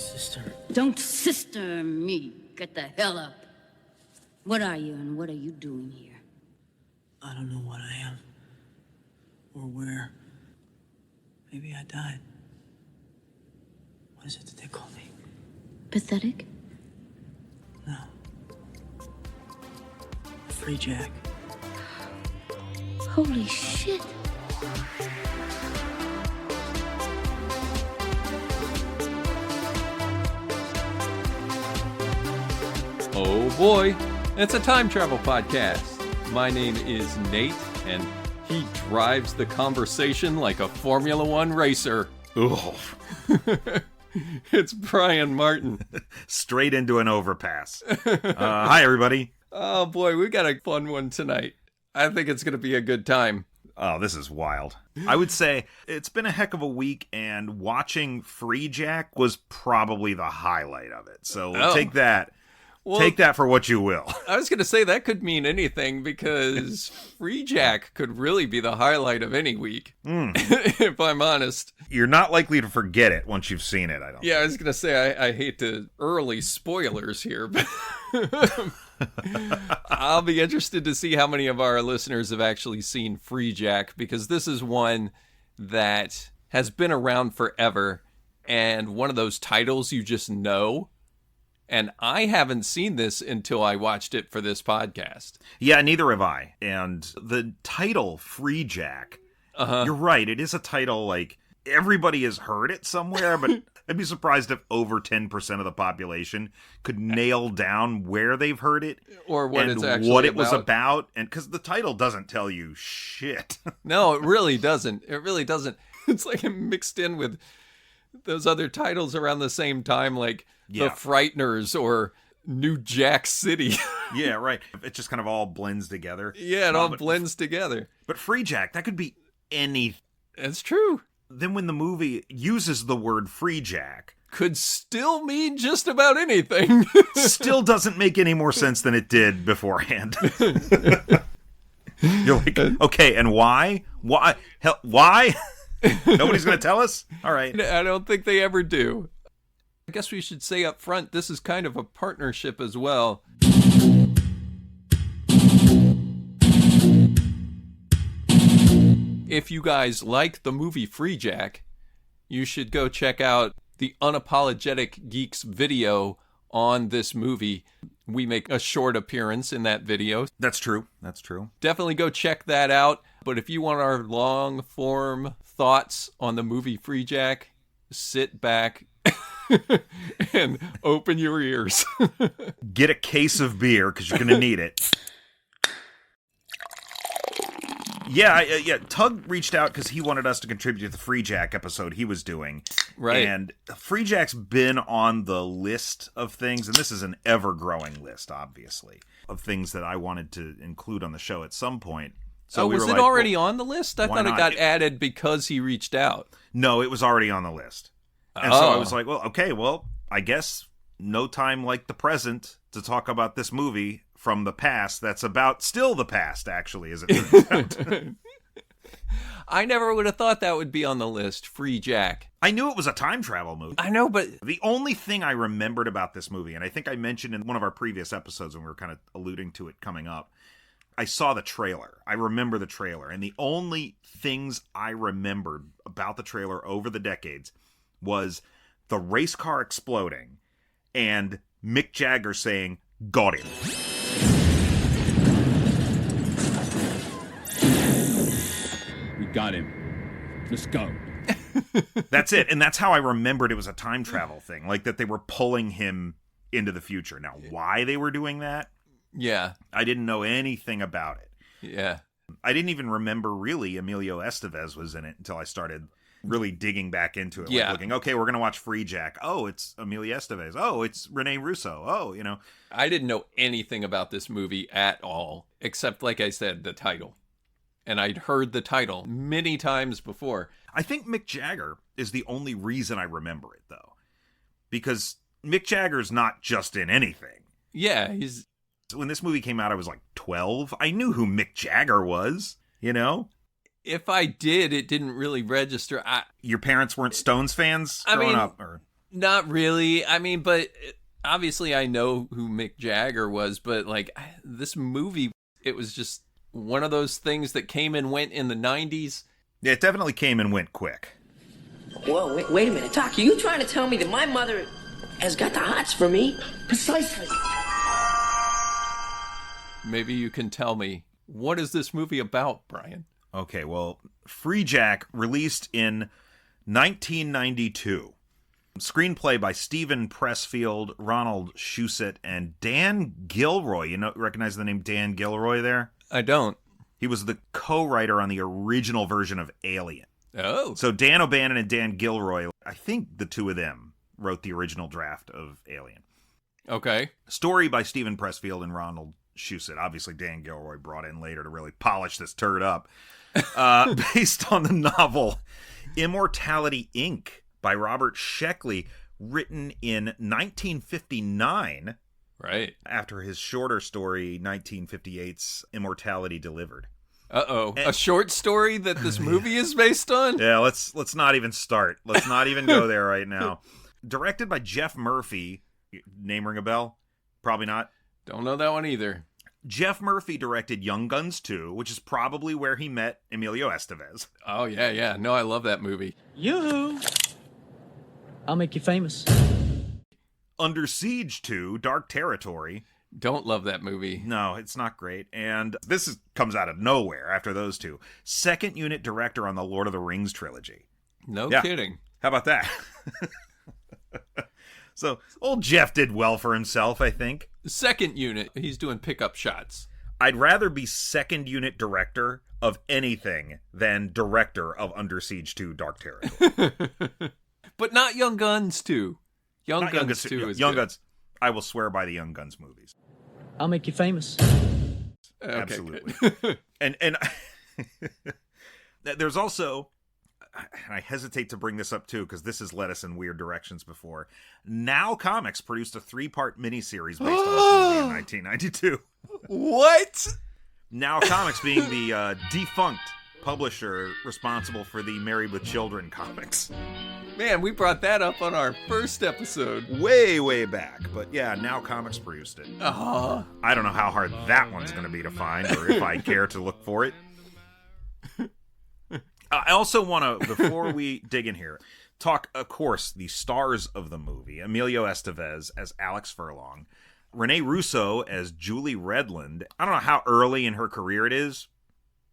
Sister. Don't sister me. Get the hell up. What are you and what are you doing here? I don't know what I am. Or where. Maybe I died. What is it that they call me? Pathetic? No. Freejack. Holy shit. Oh boy, it's a time travel podcast. My name is Nate, and he drives the conversation like a Formula One racer. Ooh. It's Brian Martin. Straight into an overpass. Hi, everybody. Oh boy, we got a fun one tonight. I think it's going to be a good time. Oh, this is wild. I would say it's been a heck of a week, and watching Freejack was probably the highlight of it. So we'll take that. Well, take that for what you will. I was going to say that could mean anything, because Freejack could really be the highlight of any week, if I'm honest. You're not likely to forget it once you've seen it, I don't think. Yeah, I was going to say, I hate the early spoilers here, but I'll be interested to see how many of our listeners have actually seen Freejack, because this is one that has been around forever, and one of those titles you just know. And I haven't seen this until I watched it for this podcast. Yeah, neither have I. And the title, Freejack, you're right. It is a title, like, everybody has heard it somewhere, but I'd be surprised if over 10% of the population could nail down where they've heard it. Or what it's actually what it was about. And because the title doesn't tell you shit. No, it really doesn't. It really doesn't. It's like mixed in with those other titles around the same time, like The Frighteners or New Jack City. Yeah, right. It just kind of all blends together. Yeah, it all blends together. But Freejack, that could be anything. That's true. Then when the movie uses the word Freejack, could still mean just about anything. Still doesn't make any more sense than it did beforehand. You're like, okay, and why? Why? Hell, why? Nobody's going to tell us? All right. I don't think they ever do. I guess we should say up front, this is kind of a partnership as well. If you guys like the movie Freejack, you should go check out the Unapologetic Geeks video on this movie. We make a short appearance in that video. That's true. That's true. Definitely go check that out. But if you want our long-form thoughts on the movie Freejack, sit back and open your ears. Get a case of beer, because you're going to need it. Yeah. Tug reached out because he wanted us to contribute to the Freejack episode he was doing. Right. And Freejack's been on the list of things, and this is an ever-growing list, obviously, of things that I wanted to include on the show at some point. So was it already on the list? I thought it got added because he reached out. No, it was already on the list. And so I was like, I guess no time like the present to talk about this movie from the past that's about still the past, actually, as it turns out. I never would have thought that would be on the list, Freejack. I knew it was a time travel movie. I know, but the only thing I remembered about this movie, and I think I mentioned in one of our previous episodes when we were kind of alluding to it coming up, I saw the trailer. I remember the trailer. And the only things I remembered about the trailer over the decades was the race car exploding and Mick Jagger saying, "Got him." We got him. Let's go. That's it. And that's how I remembered it was a time travel thing. Like that they were pulling him into the future. Now, why they were doing that? Yeah. I didn't know anything about it. Yeah. I didn't even remember really Emilio Estevez was in it until I started really digging back into it. Yeah. Like looking, okay, we're going to watch Freejack. Oh, it's Emilio Estevez. Oh, it's Rene Russo. Oh, you know. I didn't know anything about this movie at all, except, like I said, the title. And I'd heard the title many times before. I think Mick Jagger is the only reason I remember it, though. Because Mick Jagger's not just in anything. Yeah, he's... When this movie came out, I was like 12. I knew who Mick Jagger was, you know? If I did, it didn't really register. Your parents weren't Stones fans growing up? Or... Not really. I mean, but obviously I know who Mick Jagger was, but like this movie, it was just one of those things that came and went in the 90s. Yeah, it definitely came and went quick. Whoa, wait a minute. Doc, are you trying to tell me that my mother has got the hots for me? Precisely. Maybe you can tell me, what is this movie about, Brian? Okay, well, Freejack released in 1992. Screenplay by Stephen Pressfield, Ronald Shusett, and Dan Gilroy. You know, recognize the name Dan Gilroy there? I don't. He was the co-writer on the original version of Alien. Oh. So Dan O'Bannon and Dan Gilroy, I think the two of them wrote the original draft of Alien. Okay. Story by Stephen Pressfield and Ronald Shusett. Obviously, Dan Gilroy brought in later to really polish this turd up. Based on the novel Immortality, Inc. by Robert Sheckley, written in 1959. Right. After his shorter story, 1958's Immortality Delivered. Uh-oh. A short story that this movie is based on? Yeah, let's not even start. Let's not even go there right now. Directed by Jeff Murphy. Name ring a bell? Probably not. Don't know that one either. Jeff Murphy directed Young Guns 2, which is probably where he met Emilio Estevez. Oh, yeah. No, I love that movie. Yoo-hoo! I'll make you famous. Under Siege 2, Dark Territory. Don't love that movie. No, it's not great. And this comes out of nowhere after those two. Second unit director on the Lord of the Rings trilogy. No Yeah. kidding. How about that? So, old Jeff did well for himself, I think. Second unit, he's doing pickup shots. I'd rather be second unit director of anything than director of Under Siege 2, Dark Territory. But not Young Guns 2. Young Not Guns 2 is Young good. Guns. I will swear by the Young Guns movies. I'll make you famous. Okay, Absolutely. good. And there's also, and I hesitate to bring this up too because this has led us in weird directions before. Now Comics produced a 3-part miniseries based on this movie in 1992. What? Now Comics being the defunct publisher responsible for the Married with Children comics. Man, we brought that up on our first episode. Way back. But yeah, Now Comics produced it. Uh-huh. I don't know how hard that one's going to be to find or if I care to look for it. I also want to, before we dig in here, talk, of course, the stars of the movie. Emilio Estevez as Alex Furlong. Renee Russo as Julie Redland. I don't know how early in her career it is,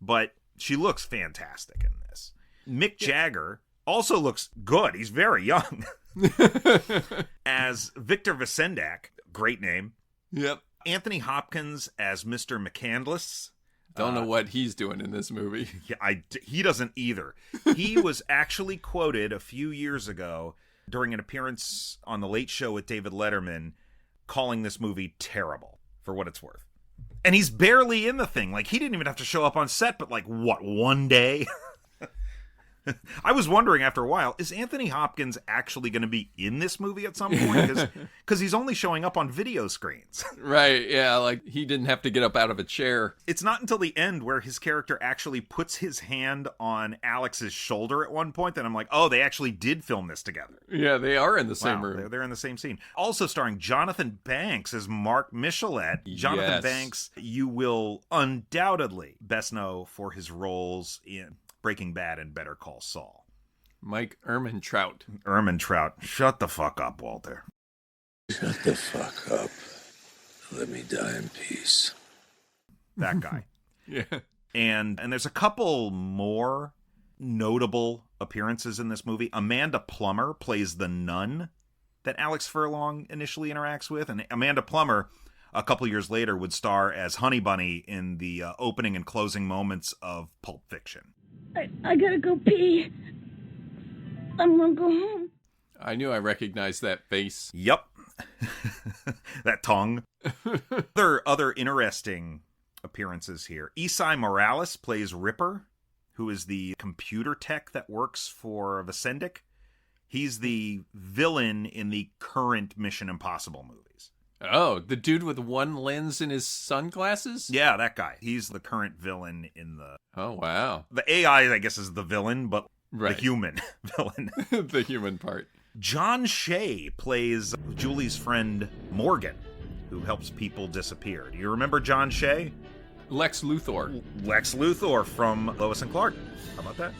but she looks fantastic in this. Mick Jagger also looks good. He's very young. As Victor Vasendak. Great name. Yep. Anthony Hopkins as Mr. McCandless. Don't know what he's doing in this movie. Yeah, he doesn't either. He was actually quoted a few years ago during an appearance on The Late Show with David Letterman calling this movie terrible, for what it's worth. And he's barely in the thing. Like, he didn't even have to show up on set, but like, what, one day? I was wondering after a while, is Anthony Hopkins actually going to be in this movie at some point? Because he's only showing up on video screens. Right, yeah, like he didn't have to get up out of a chair. It's not until the end where his character actually puts his hand on Alex's shoulder at one point that I'm like, oh, they actually did film this together. Yeah, they are in the same room. They're in the same scene. Also starring Jonathan Banks as Mark Michelet. Jonathan Yes. Banks, you will undoubtedly best know for his roles in Breaking Bad and Better Call Saul. Mike Ehrmantraut. Ehrmantraut. Shut the fuck up, Walter. Shut the fuck up. Let me die in peace. That guy. Yeah. And there's a couple more notable appearances in this movie. Amanda Plummer plays the nun that Alex Furlong initially interacts with. And Amanda Plummer, a couple years later, would star as Honey Bunny in the opening and closing moments of Pulp Fiction. I gotta go pee. I'm gonna go home. I knew I recognized that face. Yep. That tongue. Other interesting appearances here. Isai Morales plays Ripper, who is the computer tech that works for Vasendak. He's the villain in the current Mission Impossible movies. Oh, the dude with one lens in his sunglasses? Yeah, that guy. He's the current villain in the... Oh, wow. The AI, I guess, is the villain, but Right. the human villain. The human part. John Shea plays Julie's friend Morgan, who helps people disappear. Do you remember John Shea? Lex Luthor. Lex Luthor from Lois and Clark. How about that?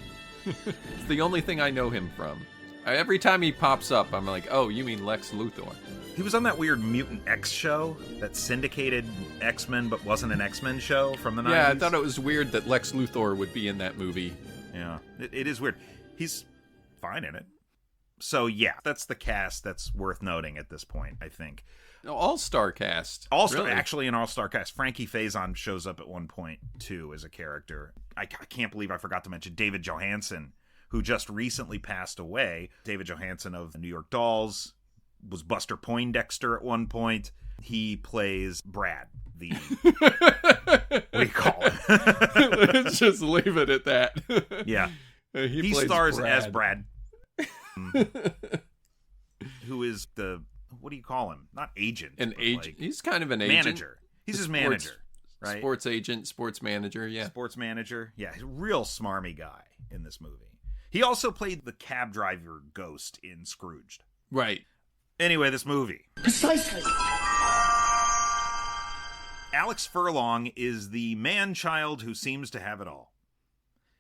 It's the only thing I know him from. Every time he pops up, I'm like, oh, you mean Lex Luthor. He was on that weird Mutant X show that syndicated X-Men but wasn't an X-Men show from the 90s. Yeah, I thought it was weird that Lex Luthor would be in that movie. Yeah, it is weird. He's fine in it. So, yeah, that's the cast that's worth noting at this point, I think. All-star cast. All-star, really? Actually an all-star cast. Frankie Faison shows up at one point, too, as a character. I can't believe I forgot to mention David Johansen, who just recently passed away. David Johansen of New York Dolls, was Buster Poindexter at one point. He plays Brad, the... what do you call it? Let's just leave it at that. Yeah. He plays stars Brad. as Brad. Who is the... What do you call him? Not agent. An agent. Like He's kind of an agent. manager. He's his manager, right? Sports agent, sports manager, yeah. Sports manager. Yeah, he's a real smarmy guy in this movie. He also played the cab driver ghost in Scrooged. Right. Anyway, this movie. Precisely. Alex Furlong is the man-child who seems to have it all.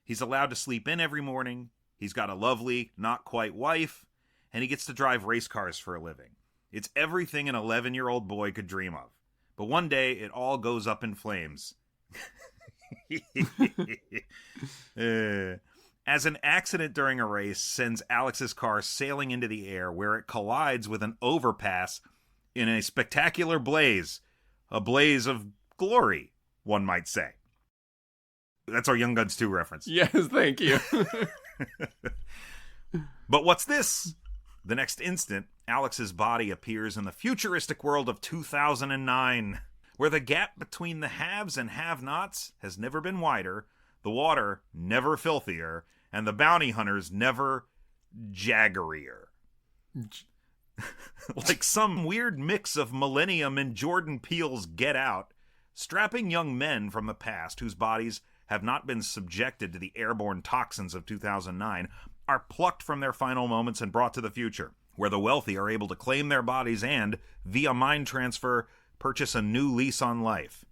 He's allowed to sleep in every morning. He's got a lovely, not quite wife, and he gets to drive race cars for a living. It's everything an 11-year-old boy could dream of. But one day, it all goes up in flames. As an accident during a race sends Alex's car sailing into the air, where it collides with an overpass in a spectacular blaze. A blaze of glory, one might say. That's our Young Guns 2 reference. Yes, thank you. But what's this? The next instant, Alex's body appears in the futuristic world of 2009, where the gap between the haves and have-nots has never been wider, the water never filthier, and the bounty hunters never jaggerier. Like some weird mix of Millennium and Jordan Peele's Get Out, strapping young men from the past whose bodies have not been subjected to the airborne toxins of 2009 are plucked from their final moments and brought to the future, where the wealthy are able to claim their bodies and, via mind transfer, purchase a new lease on life.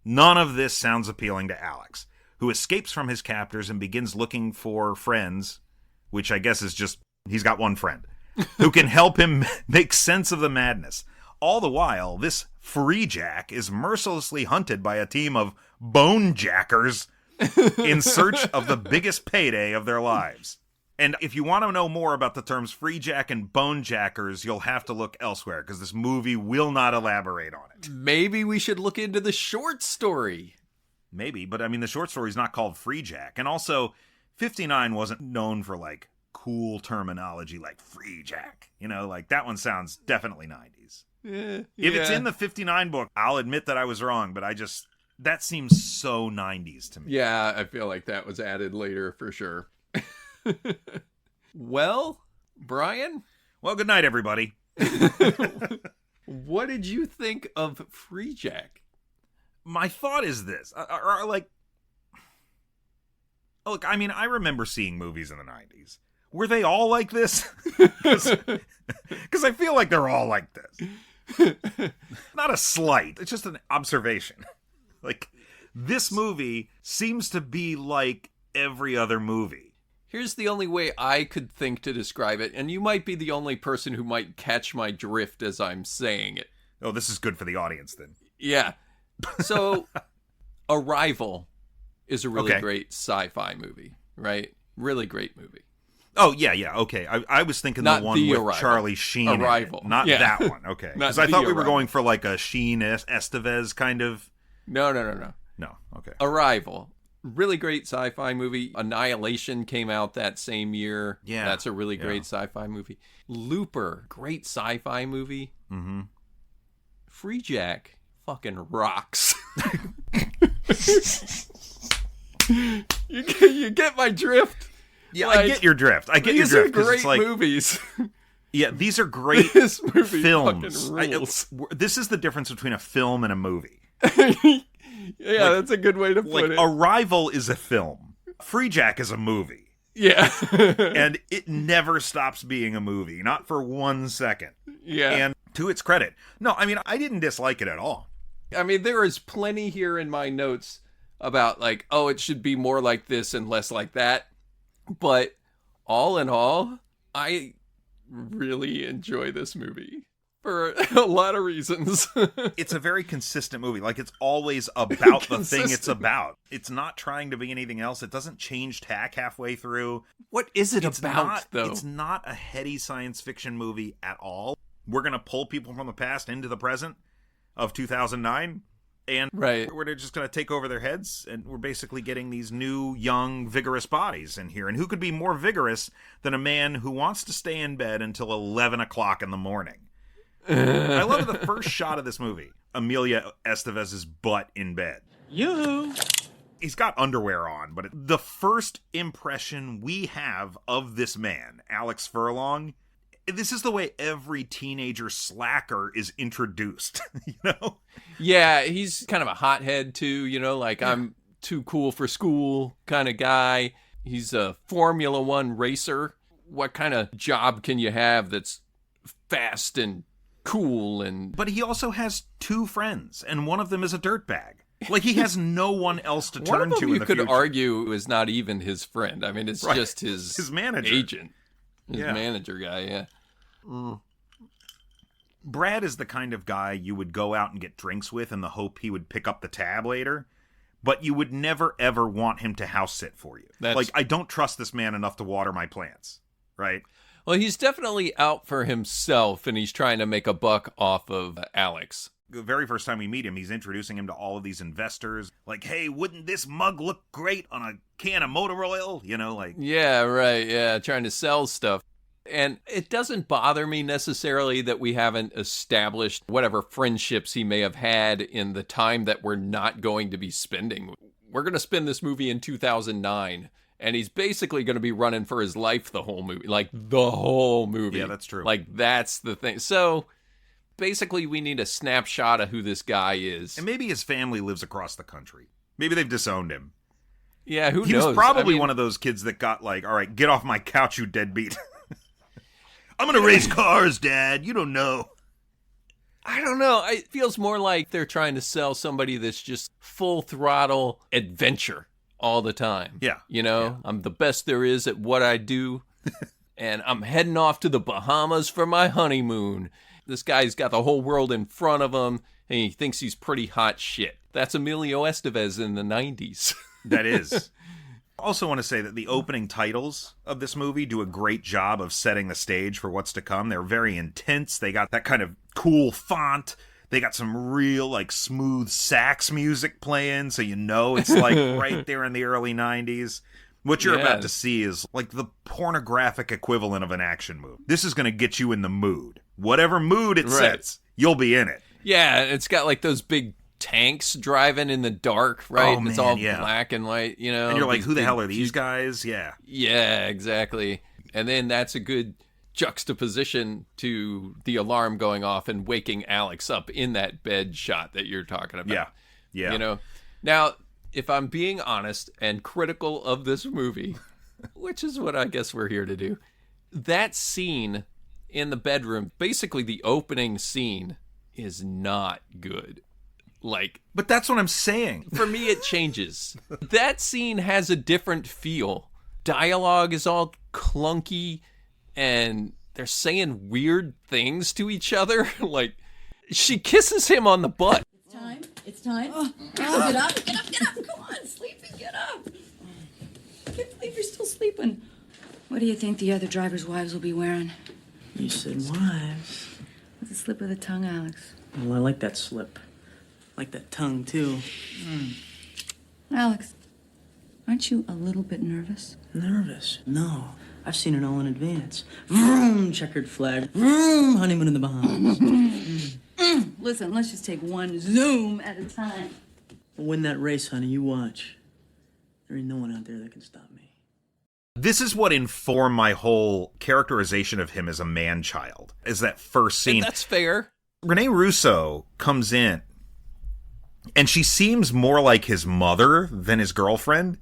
None of this sounds appealing to Alex, who escapes from his captors and begins looking for friends, which I guess is just, he's got one friend, who can help him make sense of the madness. All the while, this Freejack is mercilessly hunted by a team of Bonejackers in search of the biggest payday of their lives. And if you want to know more about the terms Freejack and Bonejackers, you'll have to look elsewhere, because this movie will not elaborate on it. Maybe we should look into the short story. Maybe, but I mean, the short story's not called Freejack. And also, 59 wasn't known for, like, cool terminology like Freejack. You know, like, that one sounds definitely 90s. If it's in the 59 book, I'll admit that I was wrong, but that seems so 90s to me. Yeah, I feel like that was added later for sure. Well, Brian? Well, good night, everybody. What did you think of Freejack? My thought is this. Look, I mean, I remember seeing movies in the 90s. Were they all like this? Because I feel like they're all like this. Not a slight. It's just an observation. Like, this movie seems to be like every other movie. Here's the only way I could think to describe it, and you might be the only person who might catch my drift as I'm saying it. Oh, this is good for the audience, then. Yeah. So, Arrival is a really great sci-fi movie, right? Really great movie. Oh, yeah, okay. I was thinking Not the one the with Arrival. Charlie Sheen. Arrival. Not Yeah. that one, okay. Not Because I the thought we were Arrival. going for like a Sheen Estevez kind of... No. No, okay. Arrival. Really great sci-fi movie. Annihilation came out that same year. Yeah. That's a really great sci-fi movie. Looper, great sci-fi movie. Mm-hmm. Freejack fucking rocks. You get my drift? Yeah, Like, I get your drift. These are great it's like, movies. Yeah, these are great This movie films. fucking rules. This is the difference between a film and a movie. Yeah, that's a good way to put Like, it. Arrival is a film. Freejack is a movie. Yeah. And it never stops being a movie, not for 1 second. Yeah. And to its credit, no, I mean, I didn't dislike it at all. I mean, there is plenty here in my notes about like, oh, it should be more like this and less like that. But all in all, I really enjoy this movie for a lot of reasons. It's a very consistent movie. Like, it's always about the thing it's about. It's not trying to be anything else. It doesn't change tack halfway through. What is it about, though? It's not a heady science fiction movie at all. We're going to pull people from the past into the present of 2009. And we're just going to take over their heads, and we're basically getting these new, young, vigorous bodies in here. And who could be more vigorous than a man who wants to stay in bed until 11 o'clock in the morning? I love the first shot of this movie. Emilio Estevez's butt in bed. Yoo-hoo! He's got underwear on, but the first impression we have of this man, Alex Furlong, this is the way every teenager slacker is introduced, you know? Yeah, he's kind of a hothead too, you know, like I'm too cool for school kind of guy. He's a Formula One racer. What kind of job can you have that's fast and cool? But he also has two friends, and one of them is a dirtbag. Like, he has no one else to turn one of them to in the you could future. argue is not even his friend. I mean, it's just his manager. agent. His manager guy, yeah. Brad is the kind of guy you would go out and get drinks with in the hope he would pick up the tab later, but you would never, ever want him to house sit for you. Like, I don't trust this man enough to water my plants, right? Well, he's definitely out for himself, and he's trying to make a buck off of Alex. The very first time we meet him, he's introducing him to all of these investors. Like, hey, wouldn't this mug look great on a can of motor oil? You know, like... Yeah, right, yeah, trying to sell stuff. And it doesn't bother me necessarily that we haven't established whatever friendships he may have had in the time that we're not going to be spending. We're going to spend this movie in 2009, and he's basically going to be running for his life the whole movie. Like, the whole movie. Yeah, that's true. Like, that's the thing. So... basically, we need a snapshot of who this guy is. And maybe his family lives across the country. Maybe they've disowned him. Yeah, who knows? He was probably one of those kids that got like, all right, get off my couch, you deadbeat. I'm going to race cars, Dad. You don't know. I don't know. It feels more like they're trying to sell somebody that's just full throttle adventure all the time. Yeah. You know, I'm the best there is at what I do. And I'm heading off to the Bahamas for my honeymoon. This guy's got the whole world in front of him, and he thinks he's pretty hot shit. That's Emilio Estevez in the 90s. That is. I also want to say that the opening titles of this movie do a great job of setting the stage for what's to come. They're very intense. They got that kind of cool font. They got some real, like, smooth sax music playing, so you know it's, like, right there in the early 90s. What you're about to see is like the pornographic equivalent of an action movie. This is going to get you in the mood. Whatever mood it sets, you'll be in it. Yeah, it's got like those big tanks driving in the dark, right? Oh, It's man, all yeah. black and white, you know? And you're like, these who the big- hell are these guys? Yeah. Yeah, exactly. And then that's a good juxtaposition to the alarm going off and waking Alex up in that bed shot that you're talking about. Yeah. Yeah. You know? Now, if I'm being honest and critical of this movie, which is what I guess we're here to do, that scene in the bedroom, basically the opening scene, is not good. Like, but that's what I'm saying. For me, it changes. That scene has a different feel. Dialogue is all clunky, and they're saying weird things to each other. Like, she kisses him on the butt. It's time. Oh, get up. Come on, sleepy, get up. I can't believe you're still sleeping. What do you think the other drivers' wives will be wearing? You said wives. With a slip of the tongue, Alex. Well, I like that slip. I like that tongue, too. Alex, aren't you a little bit nervous? Nervous? No. I've seen it all in advance. Vroom, checkered flag. Vroom, honeymoon in the Bahamas. Listen, let's just take one zoom at a time. I'll win that race, honey. You watch. There ain't no one out there that can stop me. This is what informed my whole characterization of him as a man-child, is that first scene. And that's fair. Rene Russo comes in, and she seems more like his mother than his girlfriend.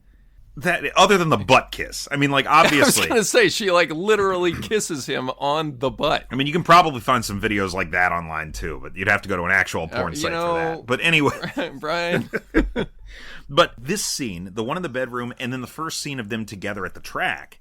That other than the butt kiss. I mean, like, obviously. I was going to say, she, like, literally kisses him on the butt. I mean, you can probably find some videos like that online, too, but you'd have to go to an actual porn site for that. But anyway. Brian. But this scene, the one in the bedroom, and then the first scene of them together at the track,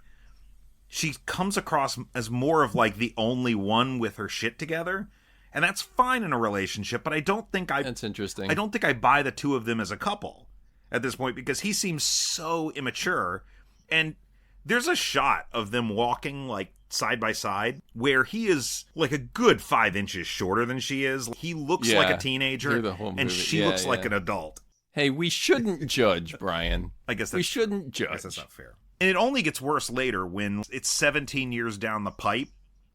she comes across as more of, like, the only one with her shit together. And that's fine in a relationship, but I don't think That's interesting. I don't think I buy the two of them as a couple at this point, because he seems so immature. And there's a shot of them walking, like, side by side, where he is, like, a good 5 inches shorter than she is. He looks like a teenager, and she looks like an adult. Hey, we shouldn't judge, Brian. I guess we shouldn't judge. I guess that's not fair. And it only gets worse later when it's 17 years down the pipe,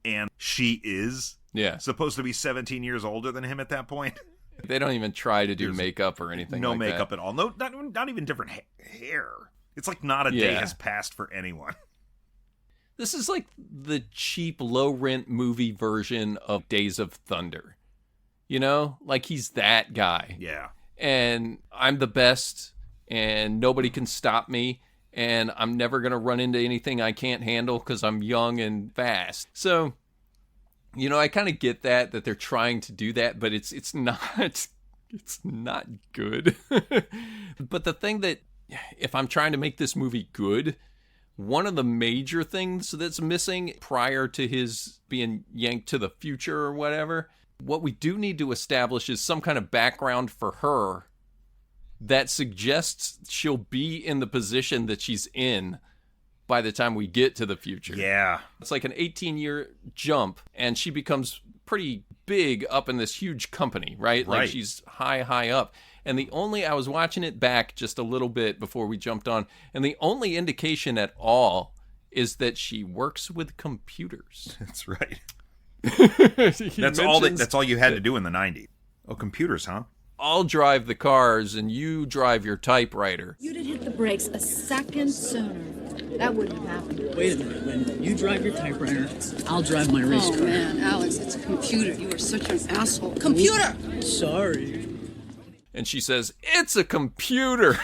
and she is supposed to be 17 years older than him at that point. They don't even try to do makeup or anything like that. No makeup at all. No, not even different hair. It's like not a day has passed for anyone. This is like the cheap, low-rent movie version of Days of Thunder. You know? Like, he's that guy. Yeah. And I'm the best, and nobody can stop me, and I'm never going to run into anything I can't handle because I'm young and fast. So, you know, I kind of get that they're trying to do that, but it's not good. But the thing that, if I'm trying to make this movie good, one of the major things that's missing prior to his being yanked to the future or whatever, what we do need to establish is some kind of background for her that suggests she'll be in the position that she's in by the time we get to the future. Yeah. It's like an 18-year jump, and she becomes pretty big up in this huge company, right? Like, she's high up. And I was watching it back just a little bit before we jumped on, and the only indication at all is that she works with computers. That's right. That's all you had to do in the 90s. Oh, computers, huh? I'll drive the cars and you drive your typewriter. You'd have hit the brakes a second sooner. That wouldn't have happened. Wait a minute, Lynn. You drive your typewriter, I'll drive my race car. Oh, man, Alex, it's a computer. You are such an asshole. Computer! Sorry. And she says, it's a computer.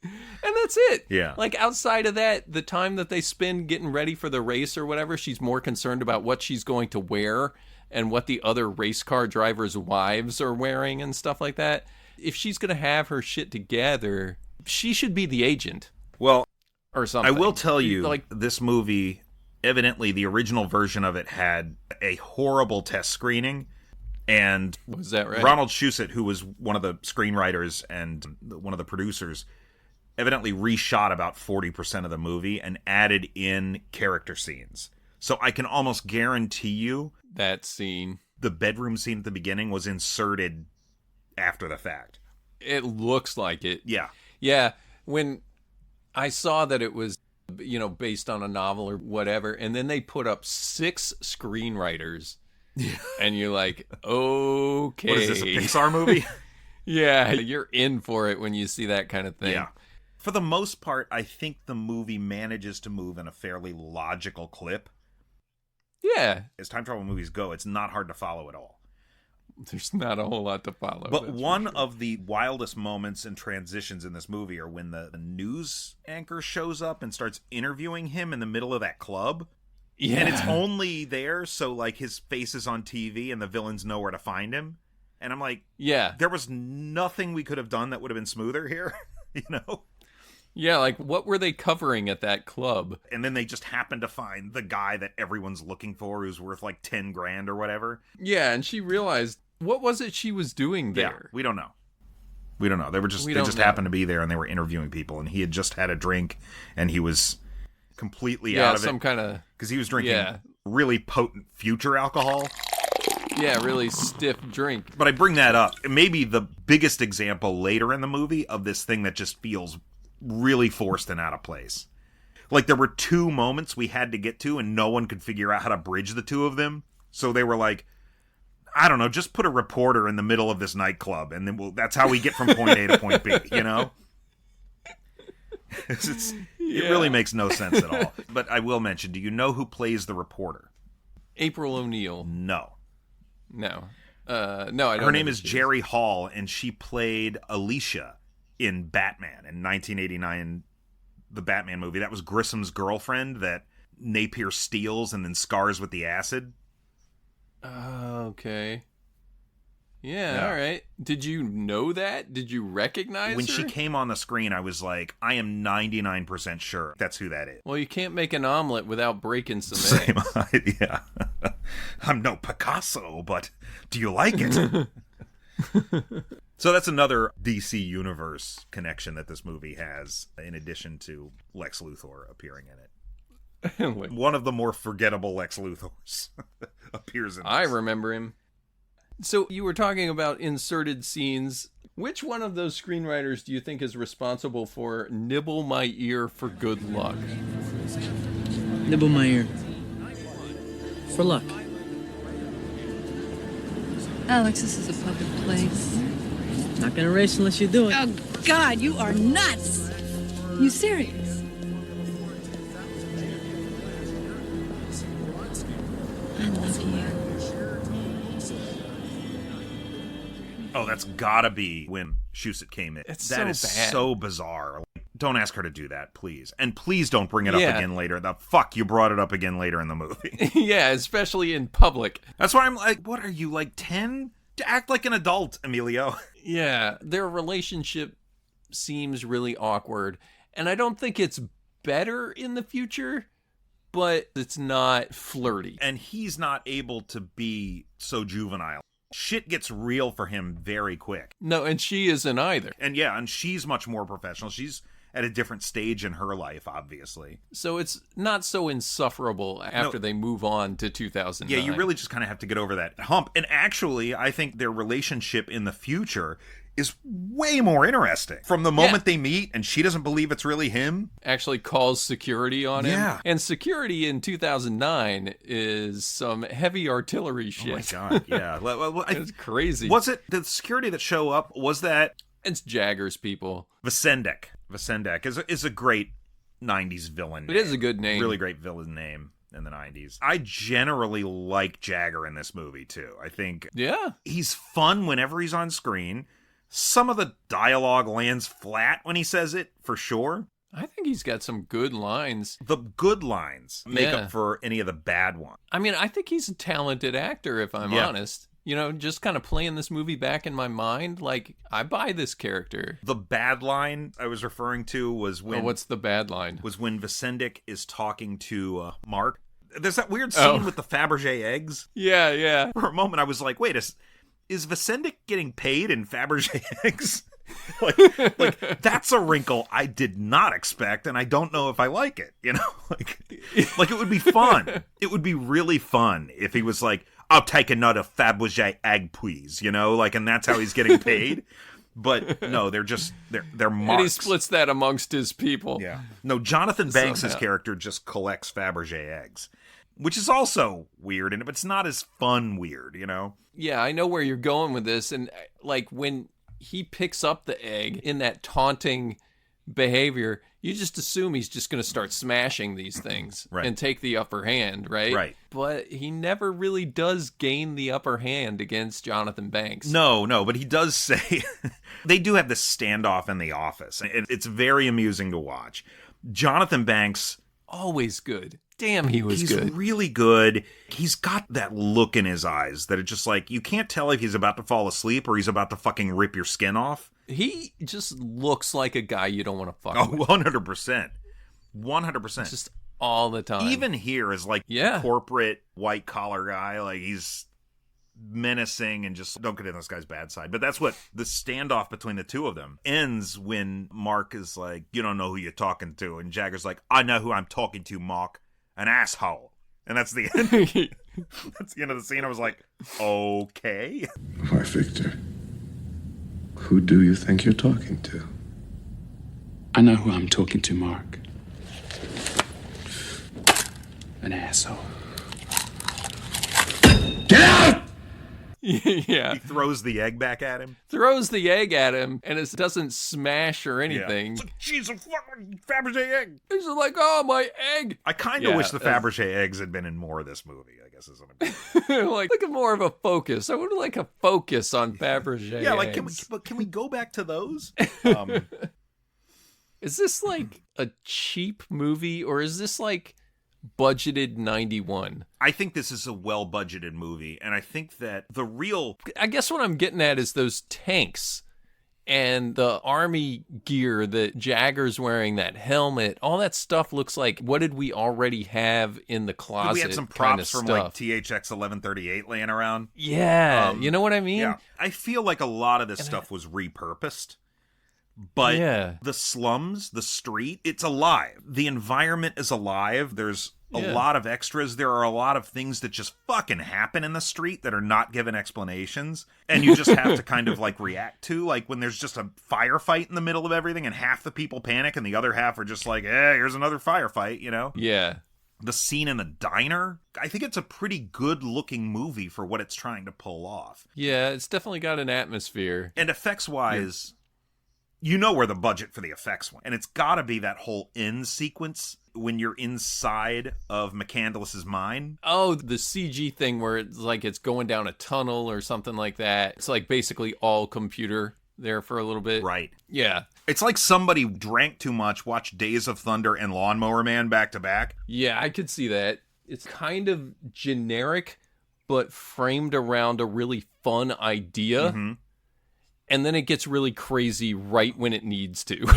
And that's it. Yeah. Like, outside of that, the time that they spend getting ready for the race or whatever, she's more concerned about what she's going to wear and what the other race car drivers' wives are wearing and stuff like that. If she's going to have her shit together, she should be the agent. Well, or something. I will tell you, like, this movie, evidently the original version of it had a horrible test screening. And was that right? Ronald Shusett, who was one of the screenwriters and one of the producers, evidently reshot about 40% of the movie and added in character scenes. So I can almost guarantee you that scene, the bedroom scene at the beginning, was inserted after the fact. It looks like it. Yeah. Yeah. When I saw that it was, you know, based on a novel or whatever, and then they put up 6 screenwriters, and you're like, okay. What is this, a Pixar movie? Yeah, you're in for it when you see that kind of thing. Yeah. For the most part, I think the movie manages to move in a fairly logical clip. Yeah. As time travel movies go, it's not hard to follow at all. There's not a whole lot to follow. But one of the wildest moments and transitions in this movie are when the news anchor shows up and starts interviewing him in the middle of that club. Yeah. And it's only there so, like, his face is on TV and the villains know where to find him. And I'm like, yeah, there was nothing we could have done that would have been smoother here, you know? Yeah, like, what were they covering at that club? And then they just happened to find the guy that everyone's looking for who's worth like 10 grand or whatever. Yeah, and she realized, what was it she was doing there? Yeah, we don't know. They just happened to be there and they were interviewing people, and he had just had a drink and he was completely out of some kind of, because he was drinking really potent future alcohol. Yeah, really stiff drink. But I bring that up. Maybe the biggest example later in the movie of this thing that just feels really forced and out of place. Like, there were 2 moments we had to get to and no one could figure out how to bridge the 2 of them. So they were like, I don't know, just put a reporter in the middle of this nightclub and then that's how we get from point A to point B, you know? It really makes no sense at all. But I will mention, do you know who plays the reporter? April O'Neil. No. No, I don't. Her name is Jerry Hall, and she played Alicia in Batman in 1989, the Batman movie. That was Grissom's girlfriend that Napier steals and then scars with the acid. Okay. Yeah, all right. Did you know that? Did you recognize when her? she came on the screen, I was like, I am 99% sure that's who that is. Well, you can't make an omelet without breaking some eggs. Yeah. I'm no Picasso, but do you like it? So that's another DC Universe connection that this movie has, in addition to Lex Luthor appearing in it. One of the more forgettable Lex Luthors appears in this. I remember him. So you were talking about inserted scenes. Which one of those screenwriters do you think is responsible for nibble my ear for good luck? Nibble my ear. For luck. Alex, this is a public place. Not gonna race unless you do it. Oh, God, you are nuts. You serious? I love you. Oh, that's gotta be when Shusett came in. It's That so is bad. so bizarre. Don't ask her to do that, please. And please don't bring it up again later. The fuck, you brought it up again later in the movie. Yeah, especially in public. That's why I'm like, what are you, like 10? To act like an adult, Emilio. Yeah, their relationship seems really awkward. And I don't think it's better in the future, but it's not flirty. And he's not able to be so juvenile. Shit gets real for him very quick. No, and she isn't either. And yeah, and she's much more professional. She's at a different stage in her life, obviously. So it's not so insufferable after they move on to 2009. Yeah, you really just kind of have to get over that hump. And actually, I think their relationship in the future is way more interesting. From the moment they meet and she doesn't believe it's really him. Actually calls security on him. Yeah. And security in 2009 is some heavy artillery shit. Oh my God, yeah. It's crazy. Was it the security that show up? Was that... It's Jagger's people. Vasendak. Vasendak is a great 90s villain name. It is a good name. Really great villain name in the 90s. I generally like Jagger in this movie, too. I think he's fun whenever he's on screen. Some of the dialogue lands flat when he says it, for sure. I think he's got some good lines. The good lines make up for any of the bad ones. I mean, I think he's a talented actor, if I'm honest. You know, just kind of playing this movie back in my mind, like, I buy this character. The bad line I was referring to was when... Oh, what's the bad line? Was when Vasendak is talking to Mark. There's that weird scene with the Fabergé eggs. Yeah, yeah. For a moment, I was like, wait, is Vasendak getting paid in Fabergé eggs? like that's a wrinkle I did not expect, and I don't know if I like it. You know, like it would be fun. It would be really fun if he was like, "I'll take another Fabergé egg, please." You know, like, and that's how he's getting paid. But no, they're marks. And he splits that amongst his people. Yeah. No, Jonathan Banks' character just collects Fabergé eggs, which is also weird, but it's not as fun weird, you know? Yeah, I know where you're going with this. And like when he picks up the egg in that taunting behavior, you just assume he's just going to start smashing these things and take the upper hand, right? Right. But he never really does gain the upper hand against Jonathan Banks. No, but he does say... They do have this standoff in the office. It's very amusing to watch. Jonathan Banks... Always good. Damn, he was good. He's really good. He's got that look in his eyes that it's just like, you can't tell if he's about to fall asleep or he's about to fucking rip your skin off. He just looks like a guy you don't want to fuck with. 100%. 100%. Just all the time. Even here is like corporate white collar guy. Like he's menacing and just don't get in this guy's bad side. But that's what the standoff between the two of them ends when Mark is like, you don't know who you're talking to. And Jagger's like, I know who I'm talking to, Mark. An asshole. And that's the end. That's the end of the scene. I was like, okay. Why, Victor? Who do you think you're talking to? I know who I'm talking to, Mark. An asshole. Get out! Yeah. He throws the egg back at him. Throws the egg at him, and it doesn't smash or anything. Yeah. It's like, jeez, a fucking Fabergé egg. He's like, oh, my egg. I kind of wish the Fabergé eggs had been in more of this movie, I guess isn't a good like a more of a focus. I would like a focus on Fabergé. Yeah, like eggs. can we go back to those? Is this like a cheap movie or is this like budgeted 91? I think this is a well-budgeted movie, and I think that the real... I guess what I'm getting at is those tanks and the army gear that Jagger's wearing, that helmet, all that stuff looks like, what did we already have in the closet? We had some props from like THX 1138 laying around. Yeah, you know what I mean? Yeah. I feel like a lot of this stuff was repurposed. But the slums, the street, it's alive. The environment is alive. There's a lot of extras. There are a lot of things that just fucking happen in the street that are not given explanations. And you just have to kind of like react to. Like when there's just a firefight in the middle of everything and half the people panic and the other half are just like, here's another firefight, you know? Yeah. The scene in the diner, I think it's a pretty good looking movie for what it's trying to pull off. Yeah, it's definitely got an atmosphere. And effects wise... You know where the budget for the effects went. And it's got to be that whole end sequence when you're inside of McCandless's mind. Oh, the CG thing where it's like it's going down a tunnel or something like that. It's like basically all computer there for a little bit. Right. Yeah. It's like somebody drank too much, watched Days of Thunder and Lawnmower Man back to back. Yeah, I could see that. It's kind of generic, but framed around a really fun idea. Mm-hmm. And then it gets really crazy right when it needs to.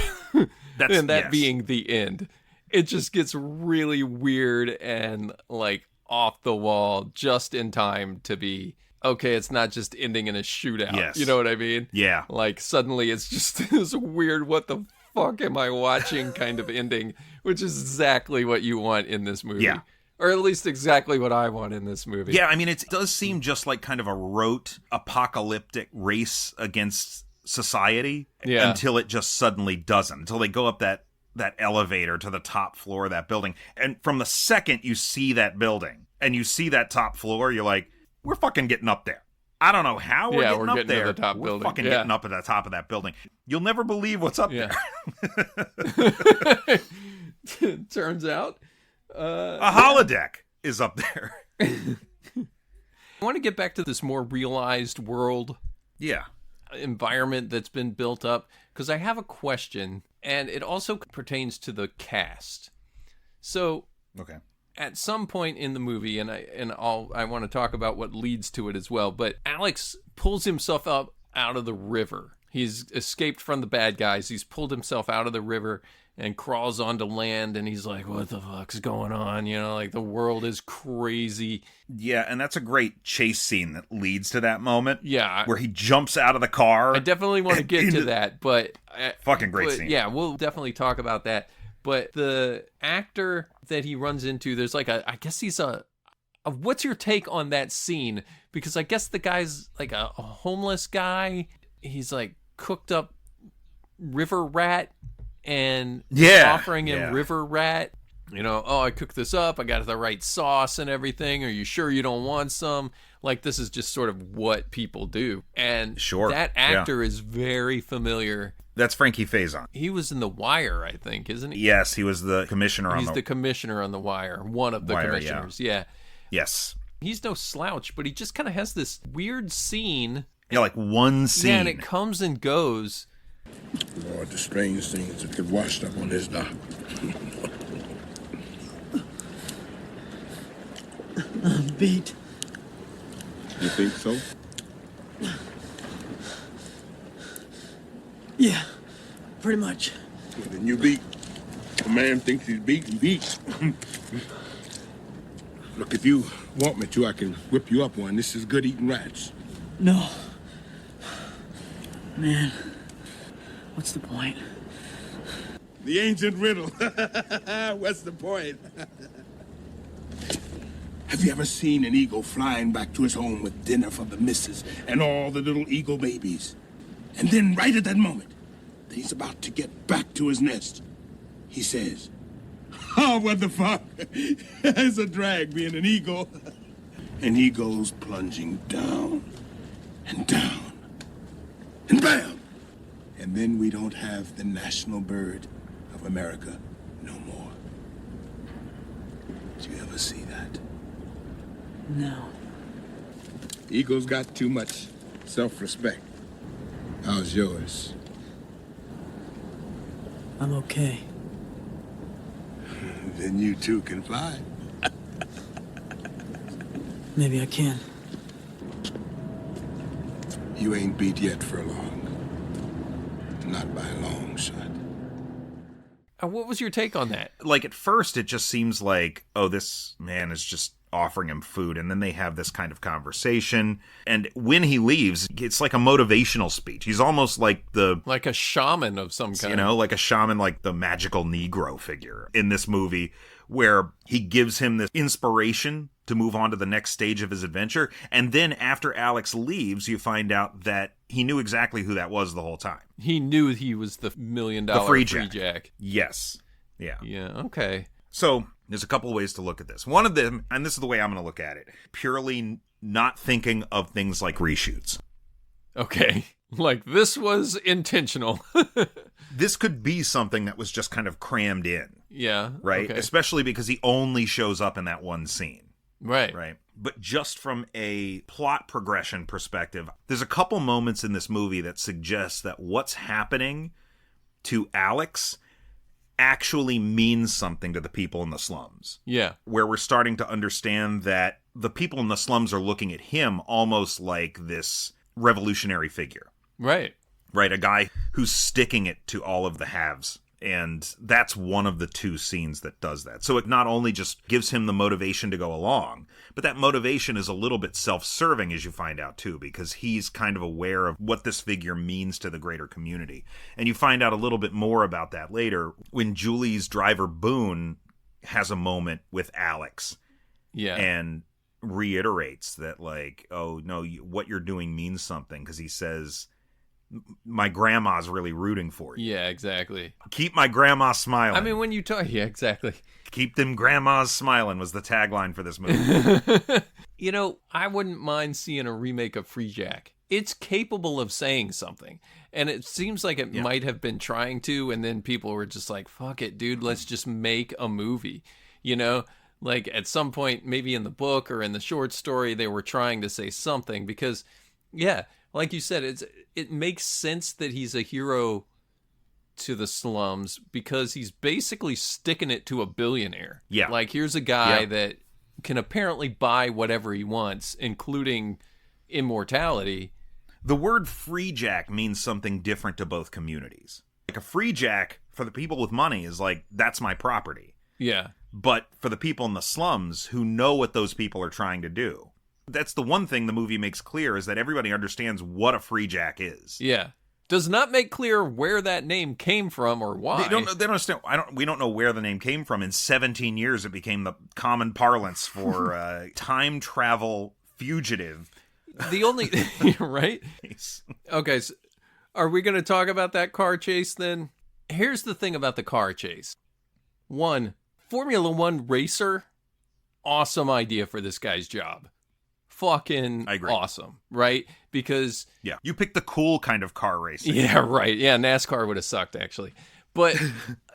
And that being the end. It just gets really weird and like off the wall just in time to be, okay, it's not just ending in a shootout. Yes. You know what I mean? Yeah. Like suddenly it's just this weird, what the fuck am I watching kind of ending, which is exactly what you want in this movie. Yeah. Or at least exactly what I want in this movie. Yeah, I mean, it does seem just like kind of a rote apocalyptic race against society until it just suddenly doesn't. Until they go up that elevator to the top floor of that building. And from the second you see that building and you see that top floor, you're like, we're fucking getting up there. I don't know how we're getting up there. To the top we're building. Fucking getting up at the top of that building. You'll never believe what's up there. Turns out. A holodeck is up there. I want to get back to this more realized world environment that's been built up, because I have a question, and it also pertains to the cast. So, at some point in the movie, and I want to talk about what leads to it as well, but Alex pulls himself up out of the river. He's escaped from the bad guys. He's pulled himself out of the river and crawls onto land, and he's like, what the fuck's going on? You know, like the world is crazy. Yeah, and that's a great chase scene that leads to that moment. Yeah. Where he jumps out of the car. I definitely want to get to that, but... Fucking great scene. Yeah, we'll definitely talk about that. But the actor that he runs into, there's like I guess he's a what's your take on that scene? Because I guess the guy's like a homeless guy. He's like cooked up river rat and offering him river rat. You know, oh, I cooked this up. I got the right sauce and everything. Are you sure you don't want some? Like, this is just sort of what people do. And that actor is very familiar. That's Frankie Faison. He was in The Wire, I think, isn't he? Yes, he was the commissioner He's the commissioner on The Wire. One of the commissioners, yeah. Yes. He's no slouch, but he just kind of has this weird scene. Yeah, like one scene. Yeah, and it comes and goes. Lord, the strange things that get washed up on this dock. I'm beat. You think so? Yeah, pretty much. Well, then you beat. A man thinks he's beaten, beat. Look, if you want me to, I can whip you up one. This is good eating rats. No. Man, what's the point? The ancient riddle. What's the point? Have you ever seen an eagle flying back to his home with dinner for the missus and all the little eagle babies? And then right at that moment, that he's about to get back to his nest, he says, oh, what the fuck? It's a drag being an eagle. And he goes plunging down and down and bam! And then we don't have the national bird of America no more. Did you ever see that? No. Eagle's got too much self-respect. How's yours? I'm okay. Then you too can fly. Maybe I can. You ain't beat yet for long. Not by a long shot. What was your take on that? Like, at first, it just seems like, oh, this man is just offering him food, and then they have this kind of conversation, and when he leaves, it's like a motivational speech. He's almost like like a shaman of some kind. You know, like a shaman, like the magical Negro figure in this movie, where he gives him this inspiration to move on to the next stage of his adventure, and then after Alex leaves, you find out that he knew exactly who that was the whole time. He knew he was the $1 million Freejack. Yes. Yeah. Yeah, okay. So, there's a couple of ways to look at this. One of them, and this is the way I'm going to look at it, purely not thinking of things like reshoots. Okay. Like, this was intentional. This could be something that was just kind of crammed in. Yeah. Right? Okay. Especially because he only shows up in that one scene. Right. Right. But just from a plot progression perspective, there's a couple moments in this movie that suggest that what's happening to Alex actually means something to the people in the slums. Yeah. Where we're starting to understand that the people in the slums are looking at him almost like this revolutionary figure. Right. Right. A guy who's sticking it to all of the haves. And that's one of the two scenes that does that. So it not only just gives him the motivation to go along, but that motivation is a little bit self-serving, as you find out, too, because he's kind of aware of what this figure means to the greater community. And you find out a little bit more about that later when Julie's driver, Boone, has a moment with Alex. Yeah. And reiterates that, like, oh, no, what you're doing means something, because he says, my grandma's really rooting for you. Yeah, exactly. Keep my grandma smiling. I mean, when you talk, yeah, exactly. Keep them grandmas smiling was the tagline for this movie. You know, I wouldn't mind seeing a remake of Freejack. It's capable of saying something. And it seems like it might have been trying to, and then people were just like, fuck it, dude, let's just make a movie. You know? Like, at some point, maybe in the book or in the short story, they were trying to say something because, yeah, like you said, it makes sense that he's a hero to the slums because he's basically sticking it to a billionaire. Yeah. Like, here's a guy that can apparently buy whatever he wants, including immortality. The word Freejack means something different to both communities. Like, a Freejack, for the people with money, is like, that's my property. Yeah. But for the people in the slums who know what those people are trying to do, that's the one thing the movie makes clear, is that everybody understands what a Freejack is. Yeah. Does not make clear where that name came from or why. They don't understand. We don't know where the name came from. In 17 years, it became the common parlance for time travel fugitive. The only right? Okay, so are we going to talk about that car chase then? Here's the thing about the car chase. One, Formula One racer, awesome idea for this guy's job. Fucking awesome, right? Because you picked the cool kind of car racing. Yeah, right. Yeah, NASCAR would have sucked actually. But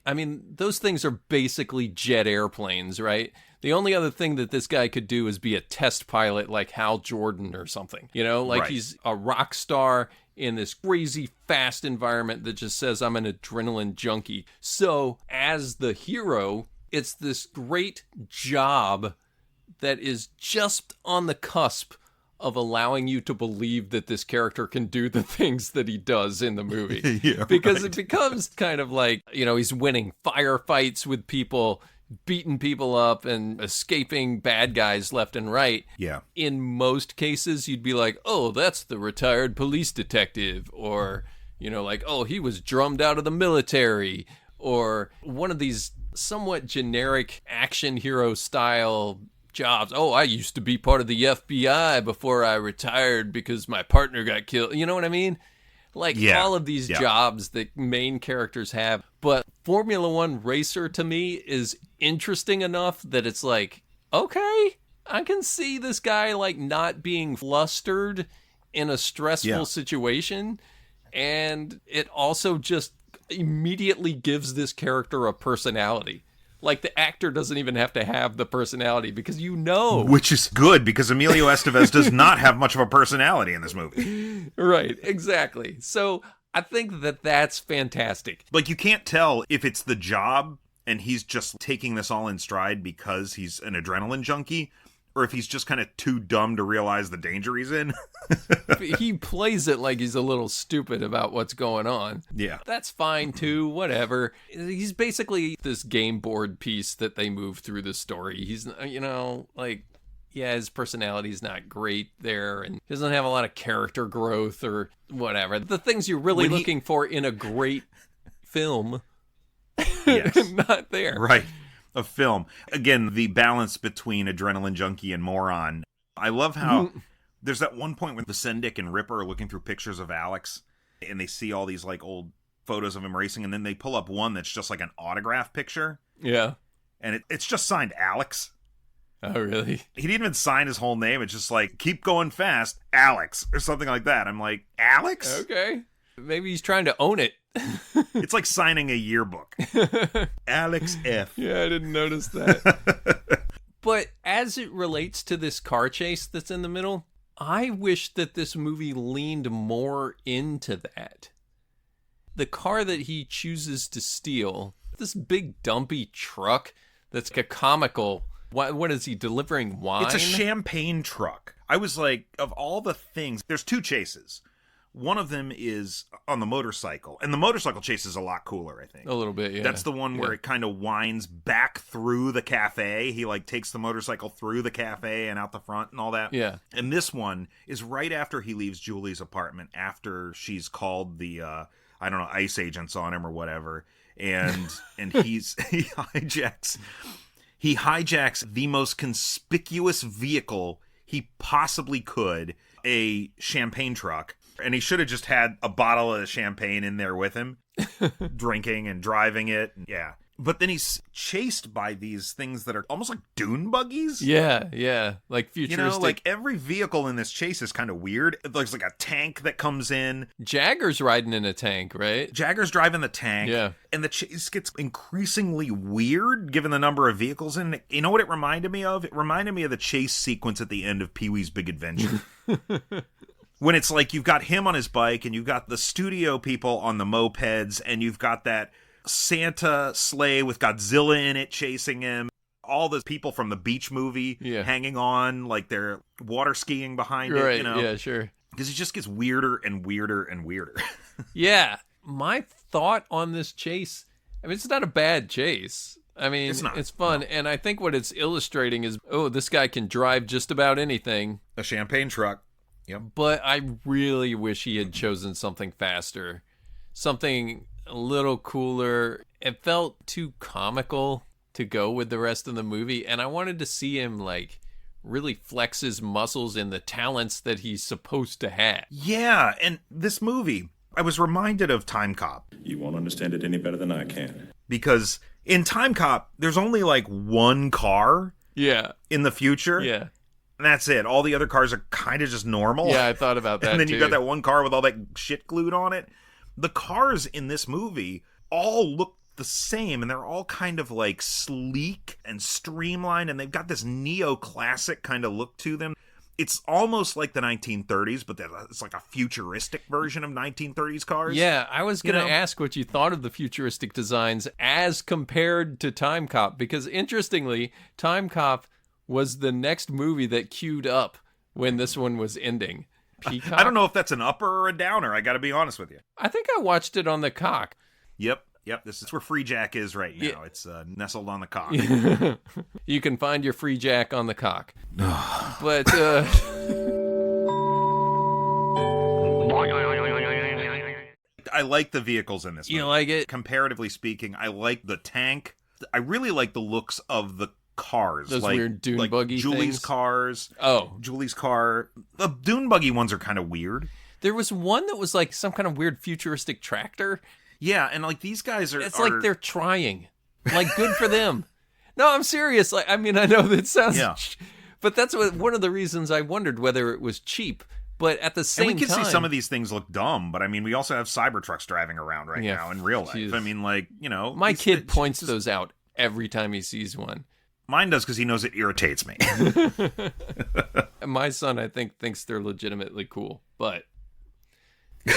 I mean, those things are basically jet airplanes, right? The only other thing that this guy could do is be a test pilot like Hal Jordan or something. You know, like he's a rock star in this crazy fast environment that just says I'm an adrenaline junkie. So as the hero, it's this great job that is just on the cusp of allowing you to believe that this character can do the things that he does in the movie. Because it becomes kind of like, you know, he's winning firefights with people, beating people up and escaping bad guys left and right. Yeah. In most cases, you'd be like, oh, that's the retired police detective. Or, you know, like, oh, he was drummed out of the military. Or one of these somewhat generic action hero style jobs. Oh, I used to be part of the FBI before I retired because my partner got killed. You know what I mean? Like all of these jobs that main characters have. But Formula One racer to me is interesting enough that it's like, okay, I can see this guy like not being flustered in a stressful situation. And it also just immediately gives this character a personality. Like, the actor doesn't even have to have the personality because you know. Which is good, because Emilio Estevez does not have much of a personality in this movie. Right, exactly. So I think that that's fantastic. Like, you can't tell if it's the job and he's just taking this all in stride because he's an adrenaline junkie, or if he's just kind of too dumb to realize the danger he's in. He plays it like he's a little stupid about what's going on. Yeah. That's fine too, whatever. He's basically this game board piece that they move through the story. He's, like, yeah, his personality's not great there, and he doesn't have a lot of character growth or whatever. The things you're really looking for in a great film, Yes. not there. Right. A film. Again, the balance between adrenaline junkie and moron. I love how there's that one point when the Sendik and Ripper are looking through pictures of Alex, and they see all these like old photos of him racing, and then they pull up one that's just like an autograph picture. Yeah. And it's just signed Alex. Oh, really? He didn't even sign his whole name. It's just like, keep going fast, Alex, or something like that. I'm like, Alex? Okay. Maybe he's trying to own it. It's like signing a yearbook. Alex F. Yeah, I didn't notice that. But as it relates to this car chase that's in the middle, I wish that this movie leaned more into that. The car that he chooses to steal, this big dumpy truck that's a comical... What is he, delivering wine? It's a champagne truck. I was like, of all the things, there's two chases. One of them is on the motorcycle, and the motorcycle chase is a lot cooler, I think. A little bit, yeah. That's the one where it kind of winds back through the cafe. He like takes the motorcycle through the cafe and out the front and all that. Yeah. And this one is right after he leaves Julie's apartment, after she's called the, ICE agents on him or whatever. And he hijacks the most conspicuous vehicle he possibly could, a champagne truck. And he should have just had a bottle of champagne in there with him, drinking and driving it. Yeah. But then he's chased by these things that are almost like dune buggies. Yeah. Like futuristic. Like every vehicle in this chase is kind of weird. There's like a tank that comes in. Jagger's riding in a tank, right? Jagger's driving the tank. Yeah. And the chase gets increasingly weird given the number of vehicles in it. You know what it reminded me of? It reminded me of the chase sequence at the end of Pee-wee's Big Adventure. When it's like you've got him on his bike and you've got the studio people on the mopeds and you've got that Santa sleigh with Godzilla in it chasing him. All the people from the Beach movie hanging on like they're water skiing behind it. Yeah, sure. Because it just gets weirder and weirder and weirder. Yeah. My thought on this chase, I mean, it's not a bad chase. I mean, it's fun. No. And I think what it's illustrating is, this guy can drive just about anything. A champagne truck. Yep. But I really wish he had chosen something faster, something a little cooler. It felt too comical to go with the rest of the movie, and I wanted to see him like really flex his muscles in the talents that he's supposed to have. Yeah, and this movie, I was reminded of Time Cop. You won't understand it any better than I can. Because in Time Cop, there's only like one car in the future. Yeah. And that's it. All the other cars are kind of just normal. Yeah, I thought about that, and then too. You got that one car with all that shit glued on it. The cars in this movie all look the same, and they're all kind of like sleek and streamlined, and they've got this neoclassic kind of look to them. It's almost like the 1930s, but it's like a futuristic version of 1930s cars. Yeah, I was going to ask what you thought of the futuristic designs as compared to Time Cop, because interestingly, Time Cop was the next movie that queued up when this one was ending. Peacock. I don't know if that's an upper or a downer. I got to be honest with you. I think I watched it on the cock. Yep. This is where Freejack is right now. Yeah. It's nestled on the cock. You can find your Freejack on the cock. But I like the vehicles in this movie. You like it? Comparatively speaking, I like the tank. I really like the looks of the cars. Those weird dune buggy Julie's things. cars. Oh. Julie's car. The dune buggy ones are kind of weird. There was one that was like some kind of weird futuristic tractor. Yeah, and like these guys are... It's like they're trying. Like, good for them. No, I'm serious. Like, I mean, I know that sounds... Yeah. But that's one of the reasons I wondered whether it was cheap. But at the same time... And we can see some of these things look dumb, but I mean, we also have Cybertrucks driving around now in real life. Geez. I mean, like, My kid points those out every time he sees one. Mine does because he knows it irritates me. My son, I think, thinks they're legitimately cool, but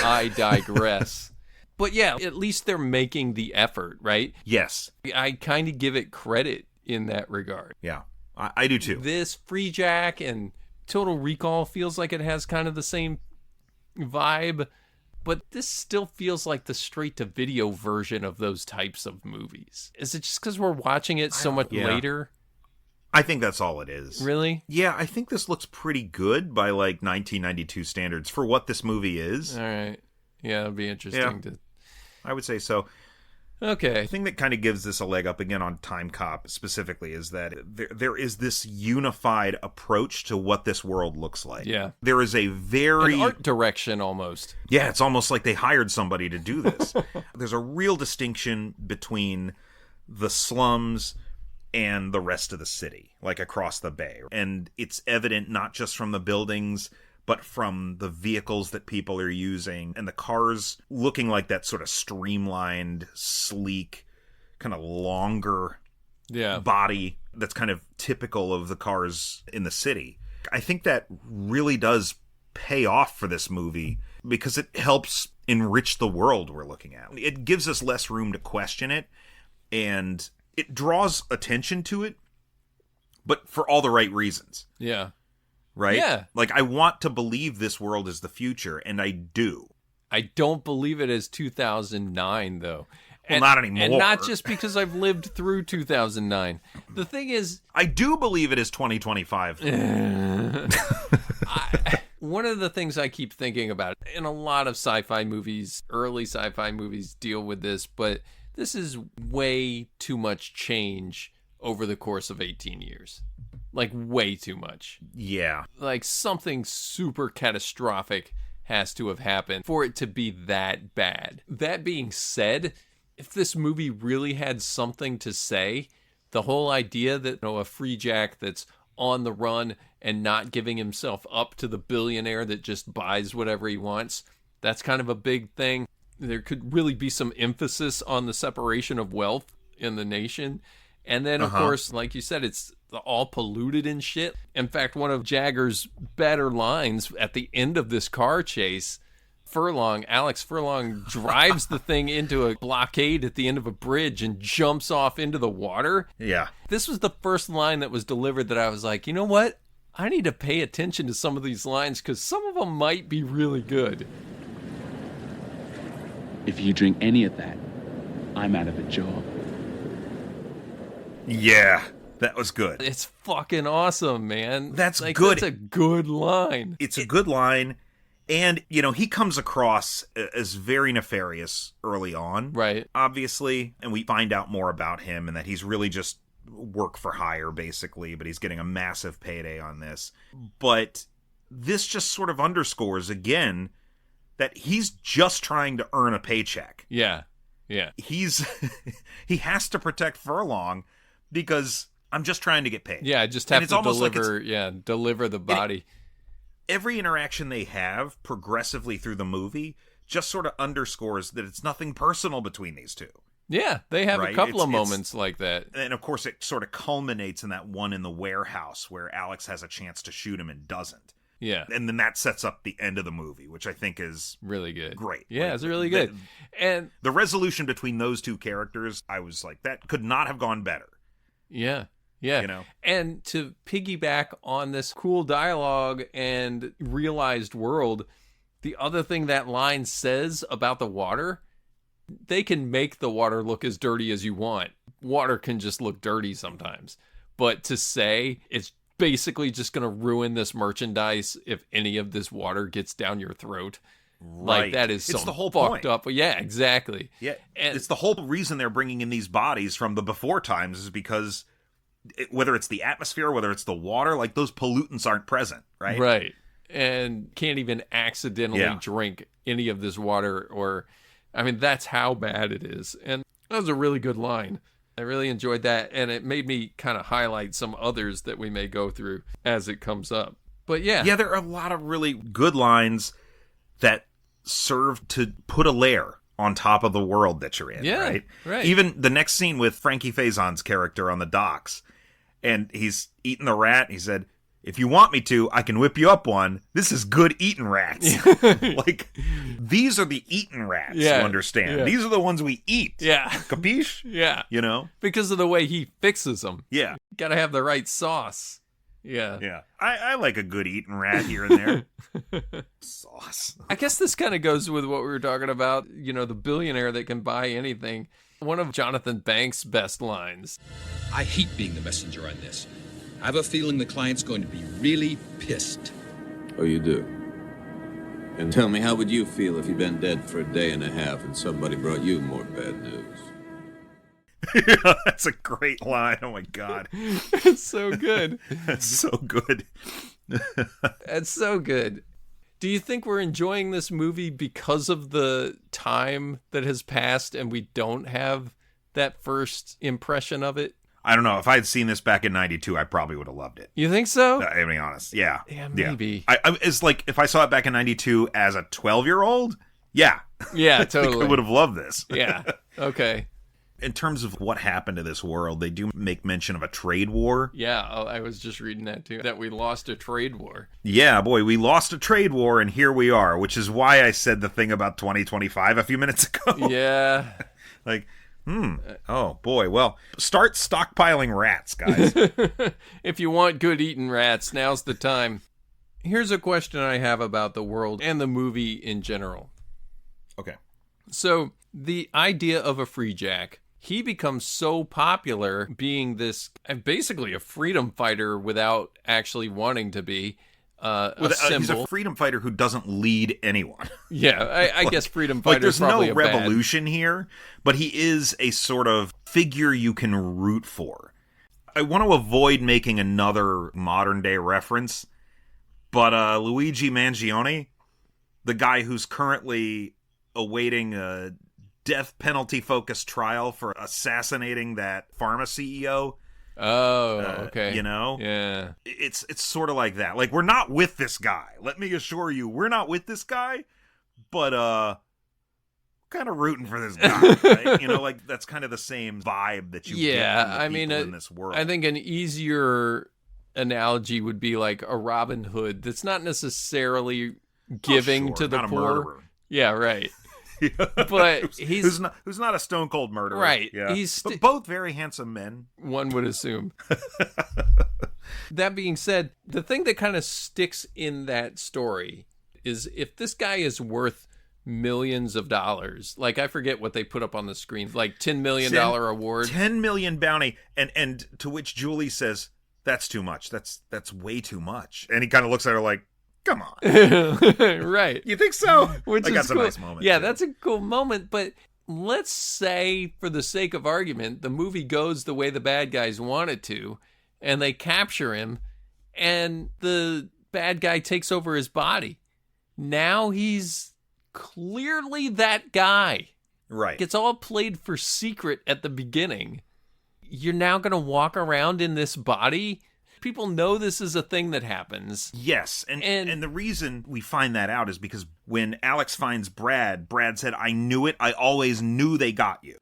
I digress. But yeah, at least they're making the effort, right? Yes. I kind of give it credit in that regard. Yeah, I do too. This Freejack and Total Recall feels like it has kind of the same vibe, but this still feels like the straight-to-video version of those types of movies. Is it just because we're watching it so much later? I think that's all it is. Really? Yeah, I think this looks pretty good by like 1992 standards for what this movie is. All right. Yeah, it'll be interesting to... I would say so. Okay. The thing that kind of gives this a leg up again on Time Cop specifically is that there is this unified approach to what this world looks like. Yeah. There is a very... An art direction almost. Yeah, it's almost like they hired somebody to do this. There's a real distinction between the slums and the rest of the city, like across the bay. And it's evident not just from the buildings, but from the vehicles that people are using and the cars looking like that sort of streamlined, sleek, kind of longer body that's kind of typical of the cars in the city. I think that really does pay off for this movie because it helps enrich the world we're looking at. It gives us less room to question it, and it draws attention to it, but for all the right reasons. Yeah. Right? Yeah. Like, I want to believe this world is the future, and I do. I don't believe it is 2009, though. Well, not anymore. And not just because I've lived through 2009. The thing is... I do believe it is 2025. One of the things I keep thinking about, and a lot of sci-fi movies, early sci-fi movies deal with this, but this is way too much change over the course of 18 years. Like, way too much. Yeah. Like, something super catastrophic has to have happened for it to be that bad. That being said, if this movie really had something to say, the whole idea that, a Freejack that's on the run and not giving himself up to the billionaire that just buys whatever he wants, that's kind of a big thing. There could really be some emphasis on the separation of wealth in the nation. And then, of course, like you said, it's all polluted and shit. In fact, one of Jagger's better lines at the end of this car chase, Alex Furlong drives the thing into a blockade at the end of a bridge and jumps off into the water. Yeah. This was the first line that was delivered that I was like, you know what? I need to pay attention to some of these lines because some of them might be really good. If you drink any of that, I'm out of a job. Yeah, that was good. It's fucking awesome, man. That's like, good. That's a good line. It's a good line. And, he comes across as very nefarious early on. Right. Obviously. And we find out more about him and that he's really just work for hire, basically. But he's getting a massive payday on this. But this just sort of underscores, again, that he's just trying to earn a paycheck. Yeah. Yeah. He has to protect Furlong because I'm just trying to get paid. Yeah, I just have to deliver the body. Every interaction they have progressively through the movie just sort of underscores that it's nothing personal between these two. Yeah, they have a couple of moments like that. And of course it sort of culminates in that one in the warehouse where Alex has a chance to shoot him and doesn't. Yeah. And then that sets up the end of the movie, which I think is really good. Great. Yeah, it's really good. And the resolution between those two characters, I was like, that could not have gone better. Yeah. Yeah. And to piggyback on this cool dialogue and realized world, the other thing that line says about the water, they can make the water look as dirty as you want. Water can just look dirty sometimes. But to say it's basically just going to ruin this merchandise if any of this water gets down your throat. Right. Like, that is it's the whole fucked point. up. Yeah, exactly. Yeah. And it's the whole reason they're bringing in these bodies from the before times is because whether it's the atmosphere, whether it's the water, like those pollutants aren't present, right? Right. And can't even accidentally drink any of this water that's how bad it is. And that was a really good line. I really enjoyed that, and it made me kind of highlight some others that we may go through as it comes up. But yeah, there are a lot of really good lines that serve to put a layer on top of the world that you're in, Yeah, right. Even the next scene with Frankie Faison's character on the docks, and he's eating the rat, he said, if you want me to, I can whip you up one. This is good eating rats. Like, these are the eating rats, you understand? Yeah. These are the ones we eat. Yeah. Capiche? Yeah. You know? Because of the way he fixes them. Yeah. Gotta have the right sauce. Yeah. Yeah. I like a good eating rat here and there. Sauce. I guess this kind of goes with what we were talking about, you know, the billionaire that can buy anything. One of Jonathan Banks' best lines. I hate being the messenger on this. I have a feeling the client's going to be really pissed. Oh, you do? And tell me, how would you feel if you'd been dead for a day and a half and somebody brought you more bad news? That's a great line. Oh, my God. It's so good. That's so good. It's so good. Do you think we're enjoying this movie because of the time that has passed and we don't have that first impression of it? I don't know. If I had seen this back in 92, I probably would have loved it. You think so? I mean, honest. Yeah. Yeah, maybe. It's like, if I saw it back in 92 as a 12-year-old, yeah. Yeah, I think totally. I would have loved this. Yeah. Okay. In terms of what happened to this world, they do make mention of a trade war. Yeah, I was just reading that too, that we lost a trade war. Yeah, boy, we lost a trade war, and here we are, which is why I said the thing about 2025 a few minutes ago. Yeah. Like, oh, boy, well, start stockpiling rats, guys. If you want good eating rats, now's the time. Here's a question I have about the world and the movie in general. Okay. So, the idea of a Freejack, he becomes so popular being this, basically a freedom fighter without actually wanting to be. A symbol. He's a freedom fighter who doesn't lead anyone. Yeah, I guess freedom fighter is probably there's no revolution here, but he is a sort of figure you can root for. I want to avoid making another modern day reference, but Luigi Mangione, the guy who's currently awaiting a death penalty focused trial for assassinating that pharma CEO. Oh, okay. You know? Yeah. It's sort of like that. Like, we're not with this guy. Let me assure you, we're not with this guy, but kind of rooting for this guy, right? You know, like, that's kind of the same vibe that you get from the people in this world. I think an easier analogy would be like a Robin Hood that's not necessarily giving to the not poor. A murderer. Yeah, right. But who's not a stone cold murderer, right? Yeah. But both very handsome men. One would assume. That being said, the thing that kind of sticks in that story is if this guy is worth millions of dollars, like I forget what they put up on the screen, like $10 million award, 10 million bounty, and to which Julie says, "That's too much. That's way too much." And he kind of looks at her like, come on. Right. You think so? Which like, is that's cool. a nice moment. Yeah, too. that's a cool moment. But let's say, for the sake of argument, the movie goes the way the bad guys want it to, and they capture him, and the bad guy takes over his body. Now he's clearly that guy. Right. It's all played for secret at the beginning. You're now going to walk around in this body? People know this is a thing that happens. Yes, and the reason we find that out is because when Alex finds Brad said, "I knew it. I always knew they got you."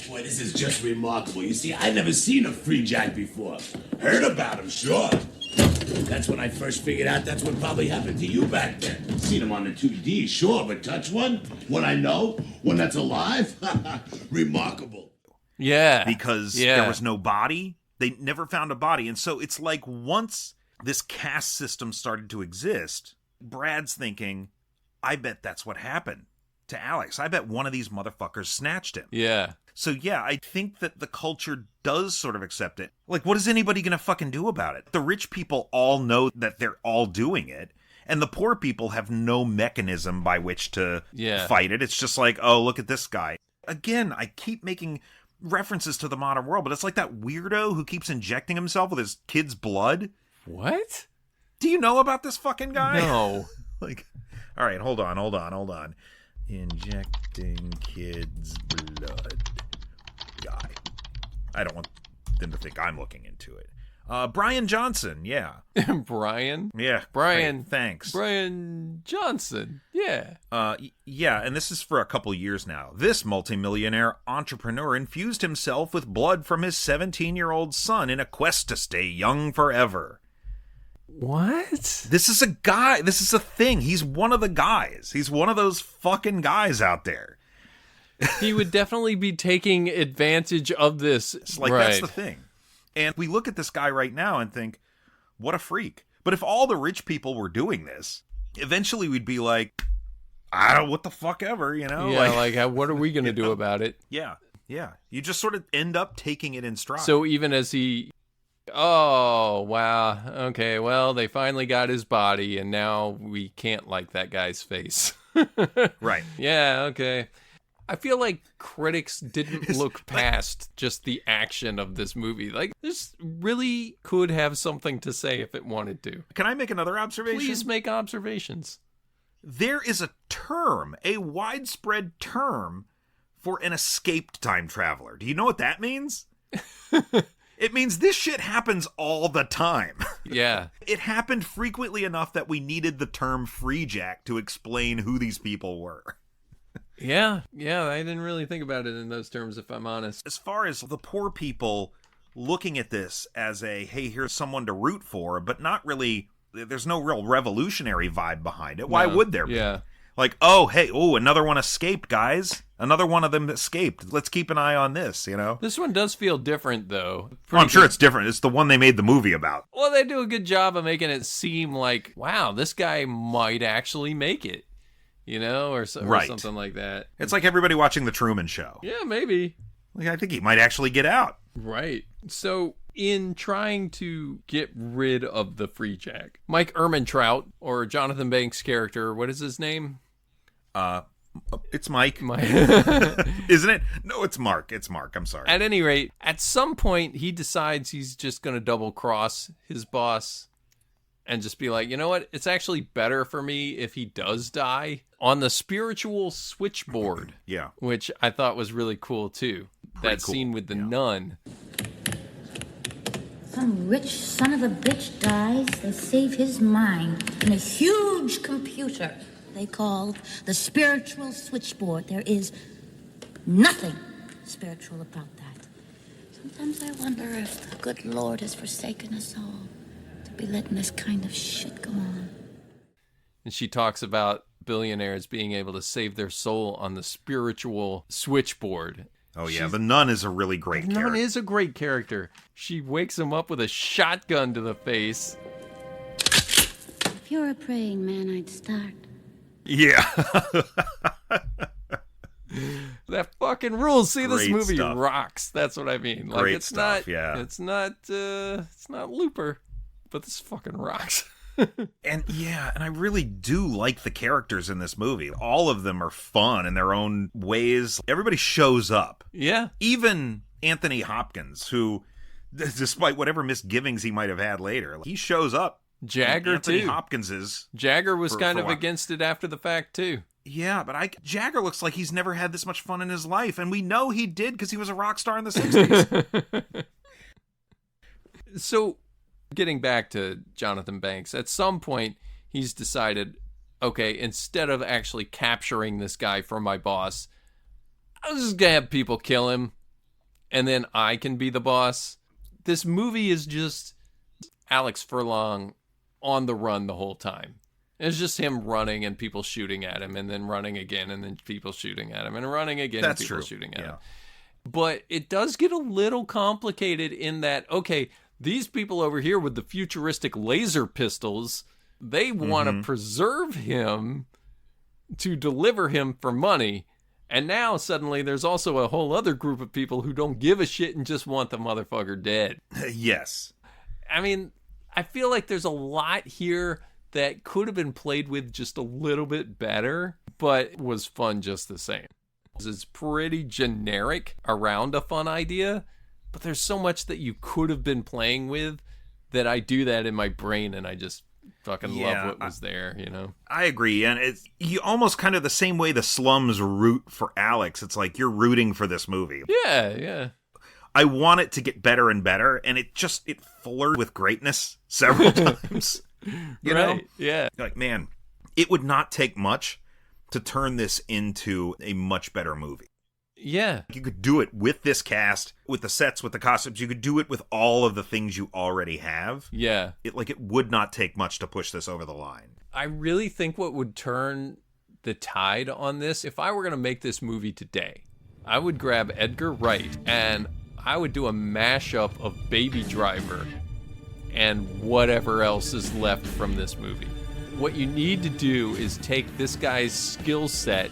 Boy, this is just remarkable. You see, I'd never seen a Freejack before. Heard about him, sure. That's when I first figured out that's what probably happened to you back then. Seen him on the 2D, sure, but touch one? One I know? One that's alive? Remarkable. Yeah. Because there was no body. They never found a body. And so it's like once this caste system started to exist, Brad's thinking, I bet that's what happened to Alex. I bet one of these motherfuckers snatched him. Yeah. So yeah, I think that the culture does sort of accept it. Like, what is anybody going to fucking do about it? The rich people all know that they're all doing it. And the poor people have no mechanism by which to fight it. It's just like, oh, look at this guy. Again, I keep making references to the modern world, but it's like that weirdo who keeps injecting himself with his kid's blood. What? Do you know about this fucking guy? No. Like, all right, hold on. Injecting kids' blood guy. I don't want them to think I'm looking into it. Brian Johnson, yeah. Brian? Yeah. Brian. Great, thanks. Brian Johnson, yeah. Yeah, and this is for a couple years now. This multimillionaire entrepreneur infused himself with blood from his 17-year-old son in a quest to stay young forever. What? This is a guy. This is a thing. He's one of the guys. He's one of those fucking guys out there. He would definitely be taking advantage of this. It's like, right. That's the thing. And we look at this guy right now and think, what a freak. But if all the rich people were doing this, eventually we'd be like, I don't, what the fuck ever, you know? Yeah, like what are we going to do about it? Yeah, yeah. You just sort of end up taking it in stride. So even as he, oh, wow, okay, well, they finally got his body, and now we can't like that guy's face. Right. Yeah, okay. I feel like critics didn't look past just the action of this movie. Like, this really could have something to say if it wanted to. Can I make another observation? Please make observations. There is a term, a widespread term, for an escaped time traveler. Do you know what that means? It means this shit happens all the time. Yeah. It happened frequently enough that we needed the term Freejack to explain who these people were. Yeah, I didn't really think about it in those terms, if I'm honest. As far as the poor people looking at this as a, hey, here's someone to root for, but not really, there's no real revolutionary vibe behind it. Why would there be? Yeah. Like, oh, hey, another one escaped, guys. Another one of them escaped. Let's keep an eye on this, you know? This one does feel different, though. I'm sure it's different. It's the one they made the movie about. Well, they do a good job of making it seem like, wow, this guy might actually make it. You know, or something like that. It's like everybody watching The Truman Show. Yeah, maybe. Like, I think he might actually get out. Right. So, in trying to get rid of the Freejack, Mike Ehrmantraut, or Jonathan Banks' character, what is his name? It's Mike. Isn't it? No, it's Mark. It's Mark. I'm sorry. At any rate, at some point, he decides he's just going to double-cross his boss and just be like, you know what? It's actually better for me if he does die on the spiritual switchboard. Yeah. Which I thought was really cool, too. Pretty that cool. scene with the nun. Some rich son of a bitch dies, they save his mind in a huge computer they call the spiritual switchboard. There is nothing spiritual about that. Sometimes I wonder if the good Lord has forsaken us all to be letting this kind of shit go on. And she talks about billionaires being able to save their soul on the spiritual switchboard. Oh, yeah. The nun is a really great character. The nun is a great character. She wakes him up with a shotgun to the face. If you're a praying man, I'd start. Yeah. That fucking rules. See, this Great movie stuff. rocks. That's what I mean. Like, Great it's stuff, not, yeah. It's not Looper, but this fucking rocks. And I really do like the characters in this movie. All of them are fun in their own ways. Everybody shows up. Yeah. Even Anthony Hopkins, who, despite whatever misgivings he might have had later, he shows up. Jagger, Anthony too. Hopkins is. Jagger was kind for of a while. against it after the fact, too. Yeah, but Jagger looks like he's never had this much fun in his life, and we know he did because he was a rock star in the 60s. So, getting back to Jonathan Banks, at some point, he's decided, okay, instead of actually capturing this guy from my boss, I'm just going to have people kill him, and then I can be the boss. This movie is just Alex Furlong on the run the whole time. It's just him running and people shooting at him, and then running again, and then people shooting at him, and running again, That's and people true. shooting at Yeah. him. But it does get a little complicated in that, okay, these people over here with the futuristic laser pistols, they want to preserve him to deliver him for money. And now suddenly there's also a whole other group of people who don't give a shit and just want the motherfucker dead. Yes. I mean, I feel like there's a lot here that could have been played with just a little bit better, but was fun just the same. It's pretty generic around a fun idea, but there's so much that you could have been playing with that I do that in my brain and I just fucking love what was there, you know? I agree. And it's you almost kind of the same way the slums root for Alex. It's like you're rooting for this movie. Yeah. I want it to get better and better, and it flirted with greatness several times. You know? Yeah. Like, man, it would not take much to turn this into a much better movie. Yeah. You could do it with this cast, with the sets, with the costumes. You could do it with all of the things you already have. Yeah. It would not take much to push this over the line. I really think what would turn the tide on this, if I were going to make this movie today, I would grab Edgar Wright and I would do a mashup of Baby Driver and whatever else is left from this movie. What you need to do is take this guy's skill set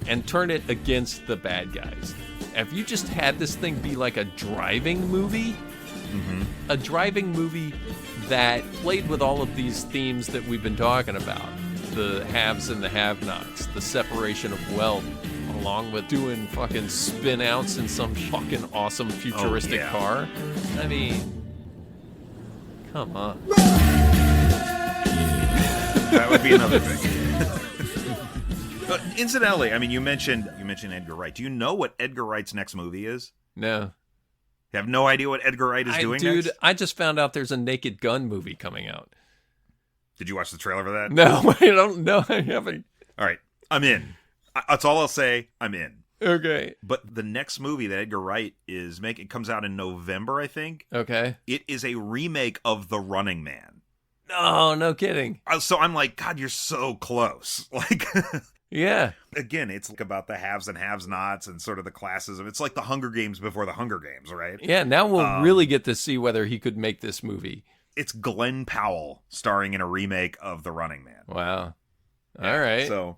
and turn it against the bad guys. If you just had this thing be like a driving movie, a driving movie that played with all of these themes that we've been talking about, the haves and the have-nots, the separation of wealth, along with doing fucking spin-outs in some fucking awesome futuristic car. I mean, come on. That would be another thing. But incidentally, I mean, you mentioned Edgar Wright. Do you know what Edgar Wright's next movie is? No. You have no idea what Edgar Wright is doing next? Dude, I just found out there's a Naked Gun movie coming out. Did you watch the trailer for that? No, I don't know. I haven't. All right, I'm in. That's all I'll say. I'm in. Okay. But the next movie that Edgar Wright is making, it comes out in November, I think. Okay. It is a remake of The Running Man. No, no kidding. So I'm like, God, you're so close. Like, yeah. Again, it's like about the haves and have-nots and sort of the classism. It's like the Hunger Games before the Hunger Games, right? Yeah, now we'll really get to see whether he could make this movie. It's Glenn Powell starring in a remake of The Running Man. Wow. All right. So,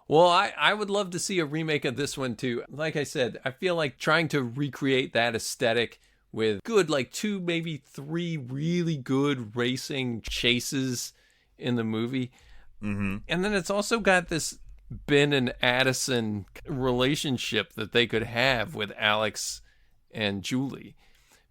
well, I would love to see a remake of this one too. Like I said, I feel like trying to recreate that aesthetic with good, like 2, maybe 3 really good racing chases in the movie. Mm-hmm. And then it's also got this Ben and Addison relationship that they could have with Alex and Julie.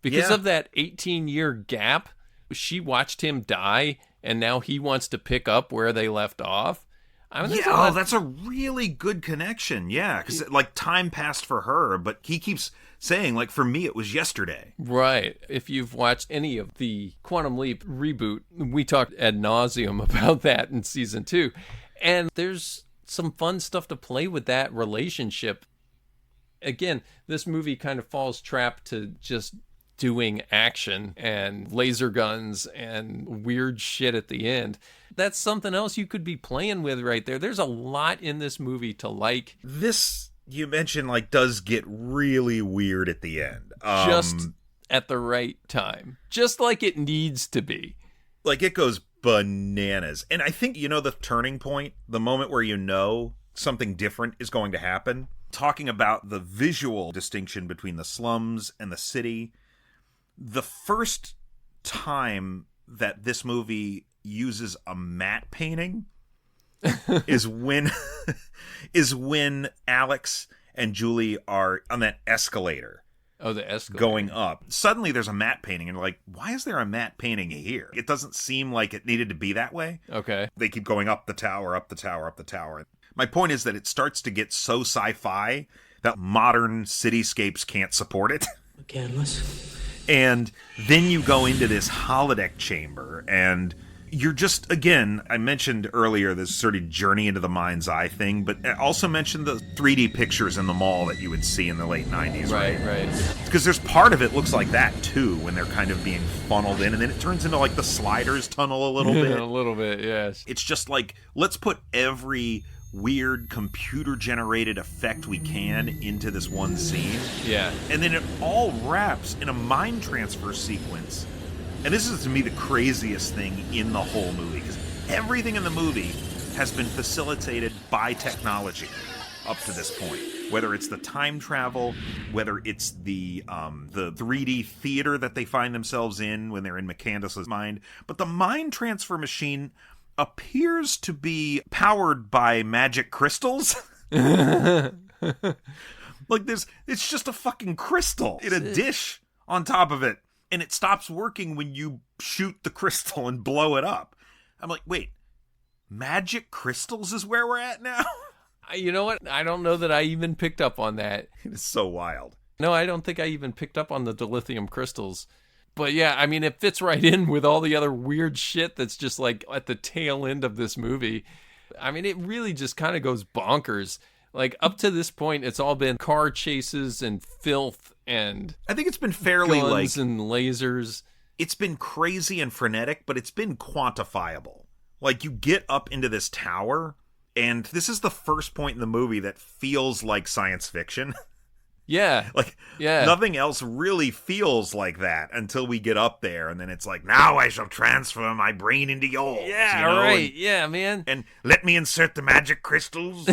Because of that 18-year gap, she watched him die, and now he wants to pick up where they left off. I mean, that's a really good connection. Yeah, because like time passed for her, but he keeps saying, like, for me, it was yesterday. Right. If you've watched any of the Quantum Leap reboot, we talked ad nauseum about that in season 2. And there's some fun stuff to play with that relationship. Again, this movie kind of falls trap to just doing action and laser guns and weird shit at the end. That's something else you could be playing with right there. There's a lot in this movie to like. This, you mentioned, like, does get really weird at the end. Just at the right time. Just like it needs to be. Like, it goes bananas. And I think, you know, the turning point, the moment where you know something different is going to happen. Talking about the visual distinction between the slums and the city. The first time that this movie uses a matte painting is when Alex and Julie are on that escalator. Oh, the escalator. Going up. Suddenly there's a matte painting, and you're like, why is there a matte painting here? It doesn't seem like it needed to be that way. Okay. They keep going up the tower, up the tower, up the tower. My point is that it starts to get so sci-fi that modern cityscapes can't support it. The canvas. And then you go into this holodeck chamber, and you're just, again, I mentioned earlier this sort of journey into the mind's eye thing, but I also mentioned the 3D pictures in the mall that you would see in the late 90s, right? Right. Because there's part of it looks like that, too, when they're kind of being funneled in, and then it turns into, like, the Sliders tunnel a little bit. A little bit, yes. It's just like, let's put every weird computer-generated effect we can into this one scene. Yeah. And then it all wraps in a mind transfer sequence. And this is, to me, the craziest thing in the whole movie, because everything in the movie has been facilitated by technology up to this point. Whether it's the time travel, whether it's the 3D theater that they find themselves in when they're in McCandless's mind. But the mind transfer machine appears to be powered by magic crystals. Like, it's just a fucking crystal in a dish on top of it. And it stops working when you shoot the crystal and blow it up. I'm like, wait, magic crystals is where we're at now? You know what? I don't know that I even picked up on that. It is so wild. No, I don't think I even picked up on the dilithium crystals. But yeah, I mean, it fits right in with all the other weird shit that's just like at the tail end of this movie. I mean, it really just kind of goes bonkers. Like, up to this point, it's all been car chases and filth and I think it's been fairly guns and lasers. It's been crazy and frenetic, but it's been quantifiable. Like, you get up into this tower, and this is the first point in the movie that feels like science fiction. Yeah. Nothing else really feels like that until we get up there, and then it's like, now I shall transfer my brain into yours. Yeah, you know? right. Yeah, man. And let me insert the magic crystals.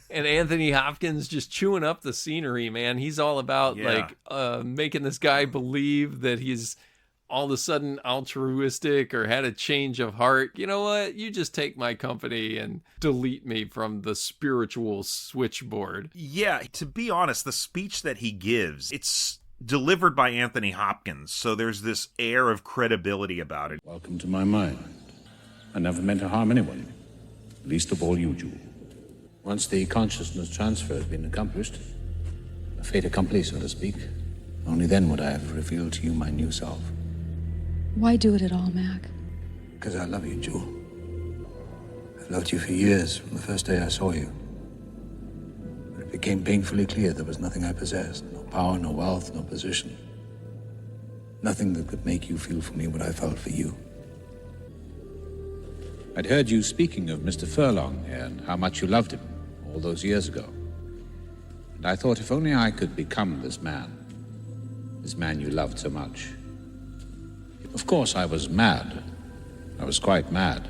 And Anthony Hopkins just chewing up the scenery, man. He's all about, making this guy believe that he's all of a sudden altruistic or had a change of heart. You know what? You just take my company and delete me from the spiritual switchboard. Yeah, to be honest, the speech that he gives, it's delivered by Anthony Hopkins, so there's this air of credibility about it. Welcome to my mind. I never meant to harm anyone, least of all you, Jewel. Once the consciousness transfer has been accomplished, a fait accompli, so to speak, only then would I have revealed to you my new self. Why do it at all, Mac? Because I love you, Jewel. I've loved you for years, from the first day I saw you. But it became painfully clear there was nothing I possessed. No power, no wealth, no position. Nothing that could make you feel for me what I felt for you. I'd heard you speaking of Mr. Furlong and how much you loved him all those years ago. And I thought if only I could become this man you loved so much. Of course, I was mad. I was quite mad.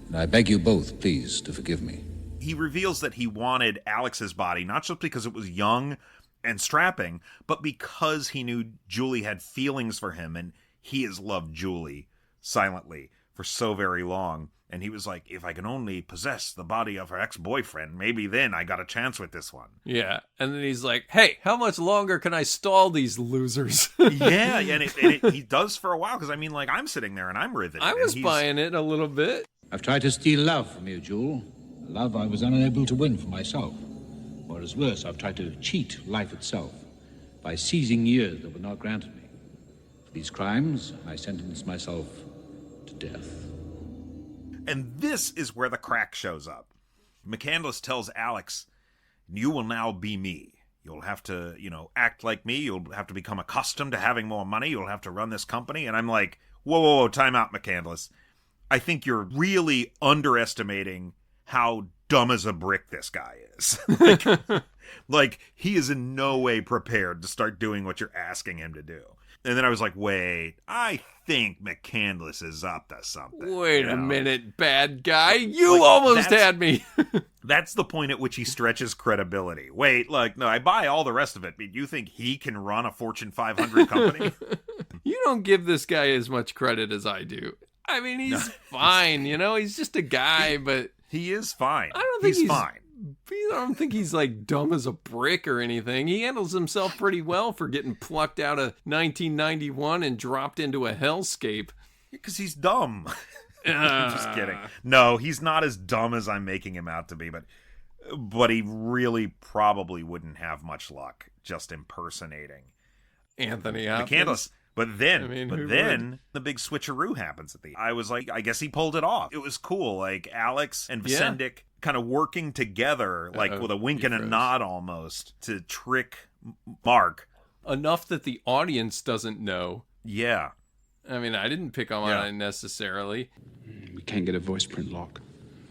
And I beg you both, please, to forgive me. He reveals that he wanted Alex's body, not just because it was young and strapping, but because he knew Julie had feelings for him, and he has loved Julie silently for so very long. And he was like, if I can only possess the body of her ex-boyfriend, maybe then I got a chance with this one. Yeah. And then he's like, hey, how much longer can I stall these losers? Yeah, and he does for a while, because I mean, like, I'm sitting there and I'm riveted. I was buying it a little bit. I've tried to steal love from you, Jewel. A love I was unable to win for myself. Or as worse, I've tried to cheat life itself by seizing years that were not granted me. For these crimes, I sentence myself to death. And this is where the crack shows up. McCandless tells Alex, you will now be me. You'll have to, act like me. You'll have to become accustomed to having more money. You'll have to run this company. And I'm like, whoa, time out, McCandless. I think you're really underestimating how dumb as a brick this guy is. like, he is in no way prepared to start doing what you're asking him to do. And then I was like, wait, I think McCandless is up to something. Wait a minute, bad guy. You almost had me. That's the point at which he stretches credibility. Wait, no, I buy all the rest of it, but you think he can run a Fortune 500 company? You don't give this guy as much credit as I do. I mean, he's fine, he's just a guy, but... He is fine. I don't think he's fine. I don't think he's like dumb as a brick or anything. He handles himself pretty well for getting plucked out of 1991 and dropped into a hellscape. Because he's dumb. I'm just kidding. No, he's not as dumb as I'm making him out to be, but he really probably wouldn't have much luck just impersonating Anthony Hopkins. McCandless. But then the big switcheroo happens at the end. I was like, I guess he pulled it off. It was cool. Like, Alex and Vicendic kind of working together, like with a wink and a nod almost, to trick Mark. Enough that the audience doesn't know. Yeah. I mean, I didn't pick on it necessarily. We can't get a voice print lock.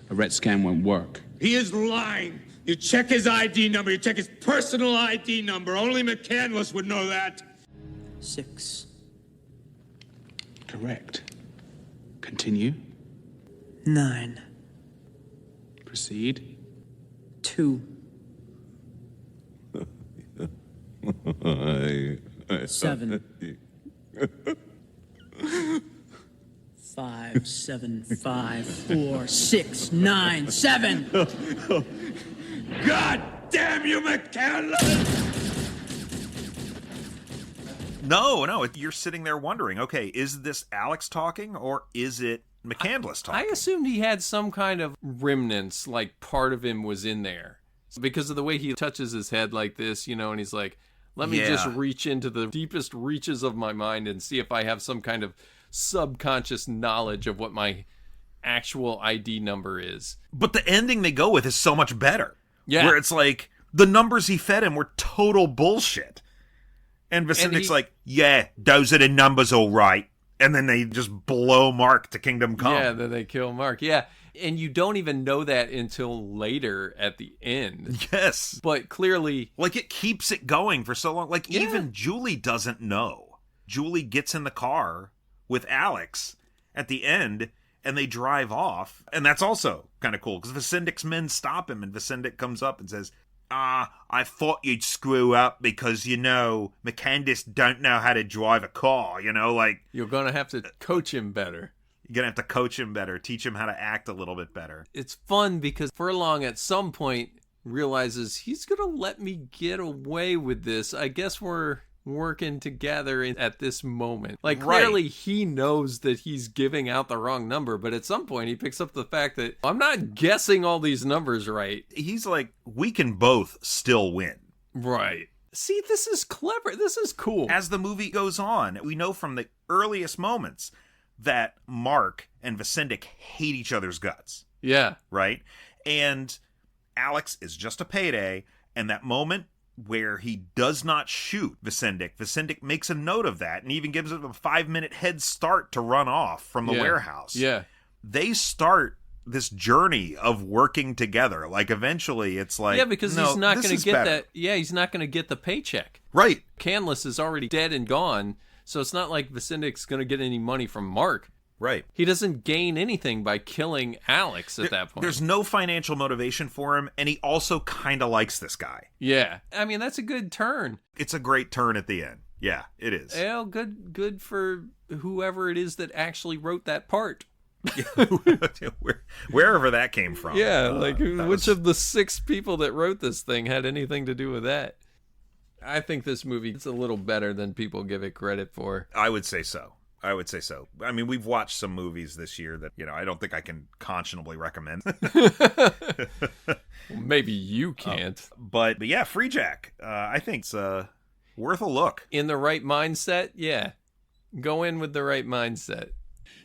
A RET scan won't work. He is lying. You check his ID number. You check his personal ID number. Only McCandless would know that. 6. Correct. Continue. 9. Proceed. 2. 7. 5, 7, 5, 4, 6, 9, 7. God damn you, McCandless! No, you're sitting there wondering, okay, is this Alex talking or is it McCandless talking? I assumed he had some kind of remnants, like part of him was in there. Because of the way he touches his head like this, and he's like, Let me just reach into the deepest reaches of my mind and see if I have some kind of subconscious knowledge of what my actual ID number is. But the ending they go with is so much better. Yeah. Where it's like, the numbers he fed him were total bullshit. And Vicendic's like, yeah, those are the numbers all right. And then they just blow Mark to Kingdom Come. Yeah, then they kill Mark. Yeah. And you don't even know that until later at the end. Yes. But clearly... Like, it keeps it going for so long. Like, even Julie doesn't know. Julie gets in the car with Alex at the end, and they drive off. And that's also kind of cool, because Vicendic's men stop him, and Vicendic comes up and says, I thought you'd screw up because, McCandless don't know how to drive a car, like... You're going to have to coach him better. You're going to have to coach him better, teach him how to act a little bit better. It's fun because Furlong at some point realizes he's going to let me get away with this. I guess we're working together at this moment. Like, clearly he knows that he's giving out the wrong number, but at some point he picks up the fact that I'm not guessing all these numbers right. He's like, we can both still win. Right. See, this is clever. This is cool. As the movie goes on, we know from the earliest moments that Mark and Vicendic hate each other's guts. Yeah. Right? And Alex is just a payday, and that moment where he does not shoot Vicendic makes a note of that and even gives him a 5-minute head start to run off from the warehouse. Yeah. They start this journey of working together. Like, eventually it's like, yeah, because no, he's not going to get better. that. Yeah, he's not going to get the paycheck. Right. Canlis is already dead and gone, so it's not like Vicendic's going to get any money from Mark. Right. He doesn't gain anything by killing Alex at that point. There's no financial motivation for him, and he also kind of likes this guy. Yeah. I mean, that's a good turn. It's a great turn at the end. Yeah, it is. Well, good for whoever it is that actually wrote that part. Wherever that came from. Yeah, which of the 6 people that wrote this thing had anything to do with that? I think this movie is a little better than people give it credit for. I would say so. I mean, we've watched some movies this year that, I don't think I can conscionably recommend. Maybe you can't. But yeah, Freejack, I think it's worth a look. In the right mindset, yeah. Go in with the right mindset.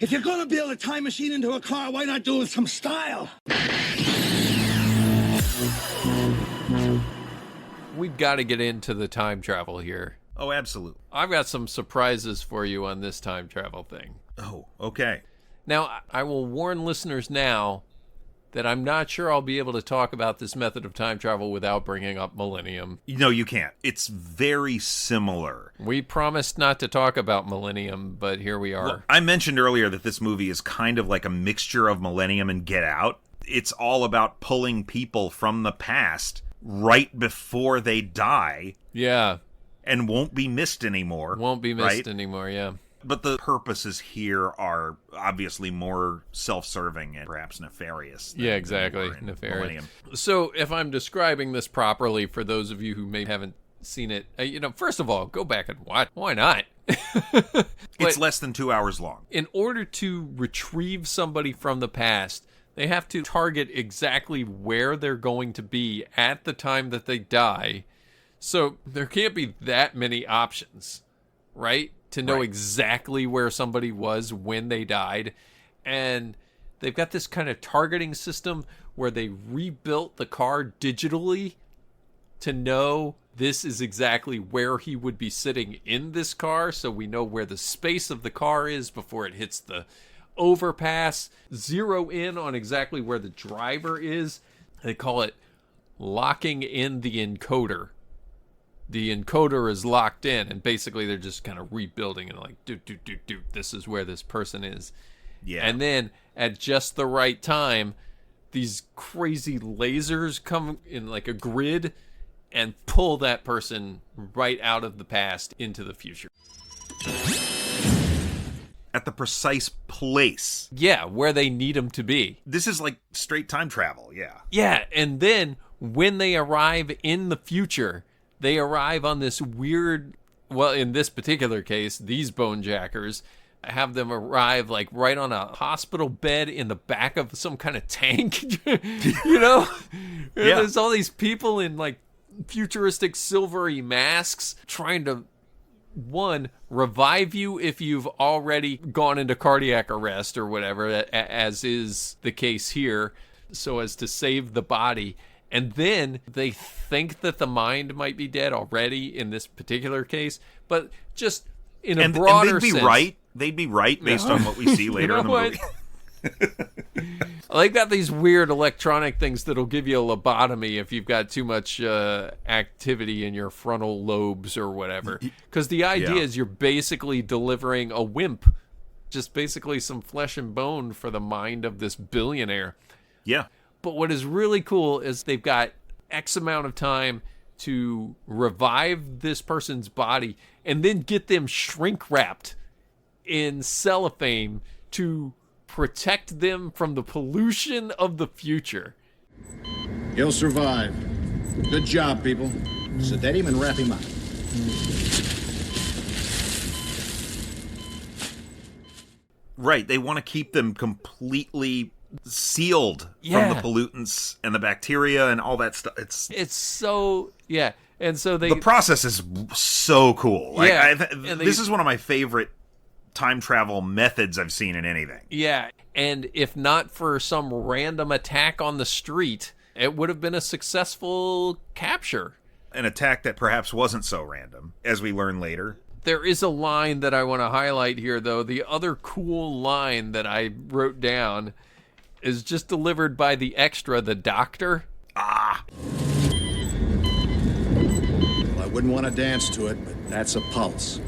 If you're going to build a time machine into a car, why not do it with some style? We've got to get into the time travel here. Oh, absolutely. I've got some surprises for you on this time travel thing. Oh, okay. Now, I will warn listeners now that I'm not sure I'll be able to talk about this method of time travel without bringing up Millennium. No, you can't. It's very similar. We promised not to talk about Millennium, but here we are. Well, I mentioned earlier that this movie is kind of like a mixture of Millennium and Get Out. It's all about pulling people from the past right before they die. Yeah. And won't be missed anymore. Won't be missed anymore, yeah. But the purposes here are obviously more self-serving and perhaps nefarious. Yeah, exactly. Nefarious. So if I'm describing this properly for those of you who may haven't seen it, first of all, go back and watch. Why not? It's less than 2 hours long. In order to retrieve somebody from the past, they have to target exactly where they're going to be at the time that they die. So there can't be that many options, right? To know exactly where somebody was when they died. And they've got this kind of targeting system where they rebuilt the car digitally to know this is exactly where he would be sitting in this car. So we know where the space of the car is before it hits the overpass. Zero in on exactly where the driver is. They call it locking in the encoder. The encoder is locked in, and basically they're just kind of rebuilding and like, this is where this person is. Yeah. And then at just the right time, these crazy lasers come in like a grid and pull that person right out of the past into the future. At the precise place. Yeah, where they need them to be. This is like straight time travel, yeah. Yeah, and then when they arrive in the future, they arrive on this weird, well, in this particular case, these Bonejackers have them arrive like right on a hospital bed in the back of some kind of tank, Yeah. There's all these people in like futuristic silvery masks trying to, one, revive you if you've already gone into cardiac arrest or whatever, as is the case here, so as to save the body. And then they think that the mind might be dead already in this particular case, but just in a broader sense. They'd be right based on what we see later in the movie. They got these weird electronic things that'll give you a lobotomy if you've got too much activity in your frontal lobes or whatever. Because the idea is you're basically delivering a wimp, just basically some flesh and bone for the mind of this billionaire. Yeah. But what is really cool is they've got X amount of time to revive this person's body and then get them shrink wrapped in cellophane to protect them from the pollution of the future. He'll survive. Good job, people. Sedate him and wrap him up. Right, they want to keep them completely sealed from the pollutants and the bacteria and all that stuff. It's so, yeah. And so the process is so cool. Like, yeah. This is one of my favorite time travel methods I've seen in anything. Yeah, and if not for some random attack on the street, it would have been a successful capture. An attack that perhaps wasn't so random, as we learn later. There is a line that I want to highlight here, though. The other cool line that I wrote down is just delivered by the extra, the doctor. Well, I wouldn't want to dance to it, but that's a pulse.